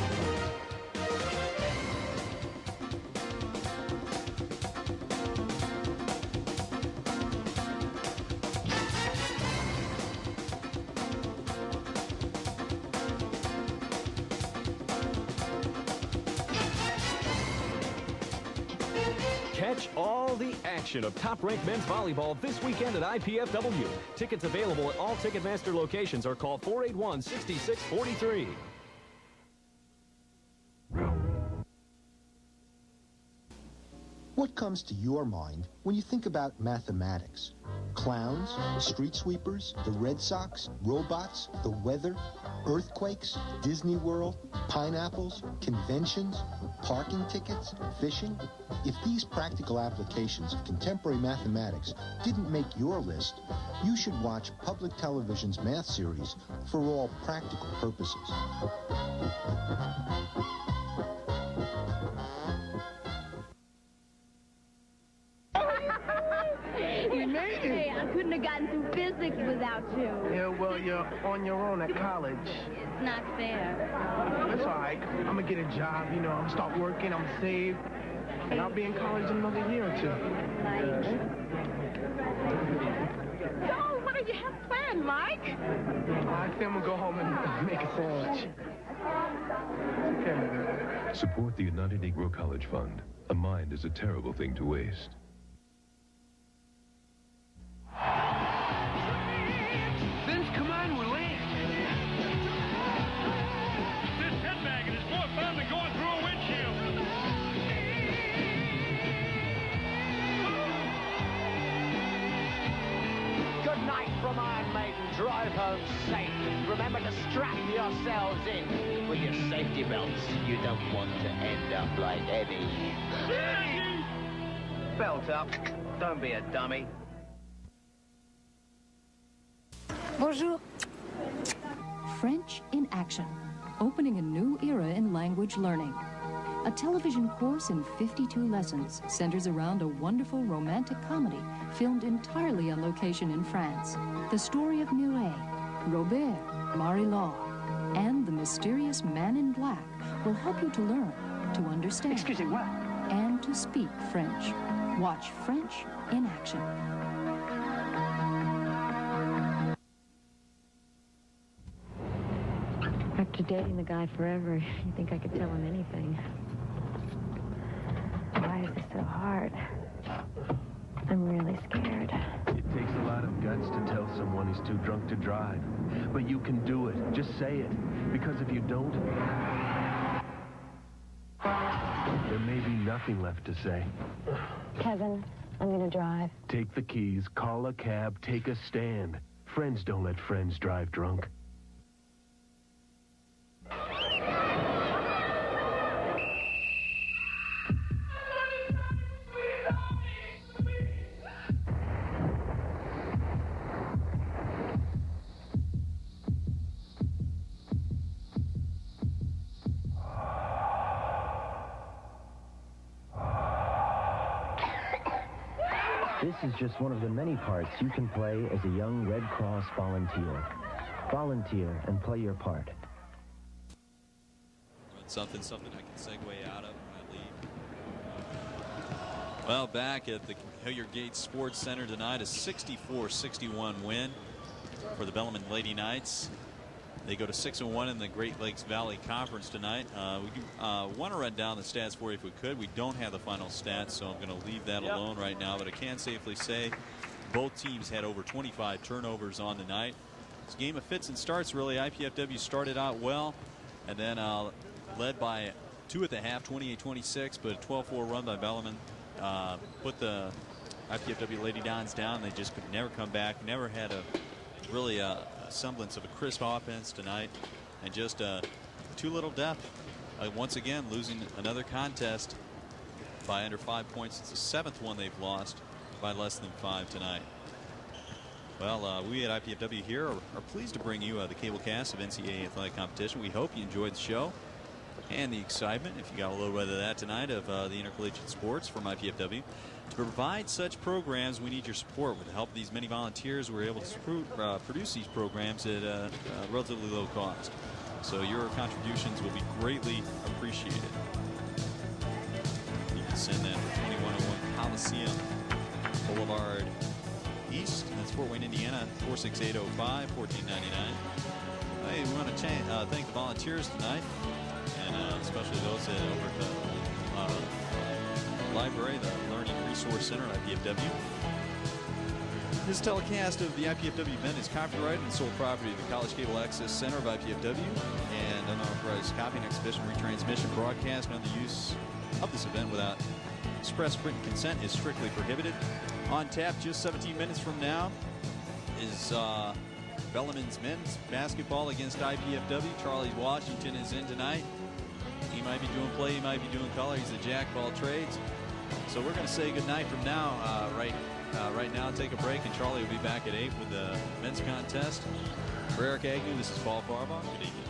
Catch all the action of top-ranked men's volleyball this weekend at IPFW. Tickets available at all Ticketmaster locations or call 481-6643. What comes to your mind when you think about mathematics? Clowns, street sweepers, the Red Sox, robots, the weather, earthquakes, Disney World, pineapples, conventions, parking tickets, fishing? If these practical applications of contemporary mathematics didn't make your list, you should watch public television's math series For All Practical Purposes. We made it. Hey, I couldn't have gotten through physics without you. Yeah, well, you're on your own at college. It's not fair. That's all right. I'm going to get a job, I'm going to start working, I'm going to save, and I'll be in college in another year or two. So, what do you have planned, Mike? I think I'm going to go home and make a sandwich. Okay. Support the United Negro College Fund. A mind is a terrible thing to waste. Vince, come on, we're late. This headbagging is more fun than going through a windshield. Good night from Iron Maiden. Drive home safe. Remember to strap yourselves in with your safety belts. You don't want to end up like Eddie. Belt up. Don't be a dummy. Bonjour. French in Action, opening a new era in language learning. A television course in 52 lessons centers around a wonderful romantic comedy filmed entirely on location in France. The story of Mireille, Robert, Marie-Laure, and the mysterious man in black will help you to learn, to understand, Excusez-moi. and to speak French. Watch French in Action. After dating the guy forever, you think I could tell him anything. Why is this so hard? I'm really scared. It takes a lot of guts to tell someone he's too drunk to drive. But you can do it. Just say it. Because if you don't, there may be nothing left to say. Kevin, I'm gonna drive. Take the keys, call a cab, take a stand. Friends don't let friends drive drunk. This is just one of the many parts you can play as a young Red Cross volunteer. Volunteer and play your part. Something I can segue out of when I leave. Well, back at the Hilliard Gates Sports Center tonight, a 64-61 win for the Bellarmine Lady Knights. They go to 6-1 in the Great Lakes Valley Conference tonight. We want to run down the stats for you if we could. We don't have the final stats, so I'm going to leave that alone right now. But I can safely say both teams had over 25 turnovers on the night. It's a game of fits and starts, really. IPFW started out well, and then led by 2 at the half, 28-26, but a 12-4 run by Bellarmine put the IPFW Lady Dons down. They just could never come back, never had a semblance of a crisp offense tonight, and just too little depth. Once again, losing another contest by under 5 points. It's the 7th one they've lost by less than 5 tonight. Well, we at IPFW here are pleased to bring you the cable cast of NCAA athletic competition. We hope you enjoyed the show and the excitement, if you got a little bit of that tonight, of the intercollegiate sports from IPFW. To provide such programs, we need your support. With the help of these many volunteers, we're able to produce these programs at a relatively low cost. So your contributions will be greatly appreciated. You can send that to 2101 Coliseum Boulevard East. That's Fort Wayne, Indiana, 46805, $14.99. Hey, we want to thank the volunteers tonight, and especially those that over at the library, the Learning Resource Center at IPFW. This telecast of the IPFW event is copyrighted and sole property of the College Cable Access Center of IPFW, and unauthorized copying, exhibition, retransmission, broadcast, and the use of this event without express written consent is strictly prohibited. On tap just 17 minutes from now is Bellarmine's men's basketball against IPFW. Charlie Washington is in tonight. He might be doing play, he might be doing color. He's the jack of all trades. So we're going to say goodnight from now. Right now, take a break, and Charlie will be back at 8 with the men's contest. For Eric Agnew, this is Paul Farbaugh. Good evening.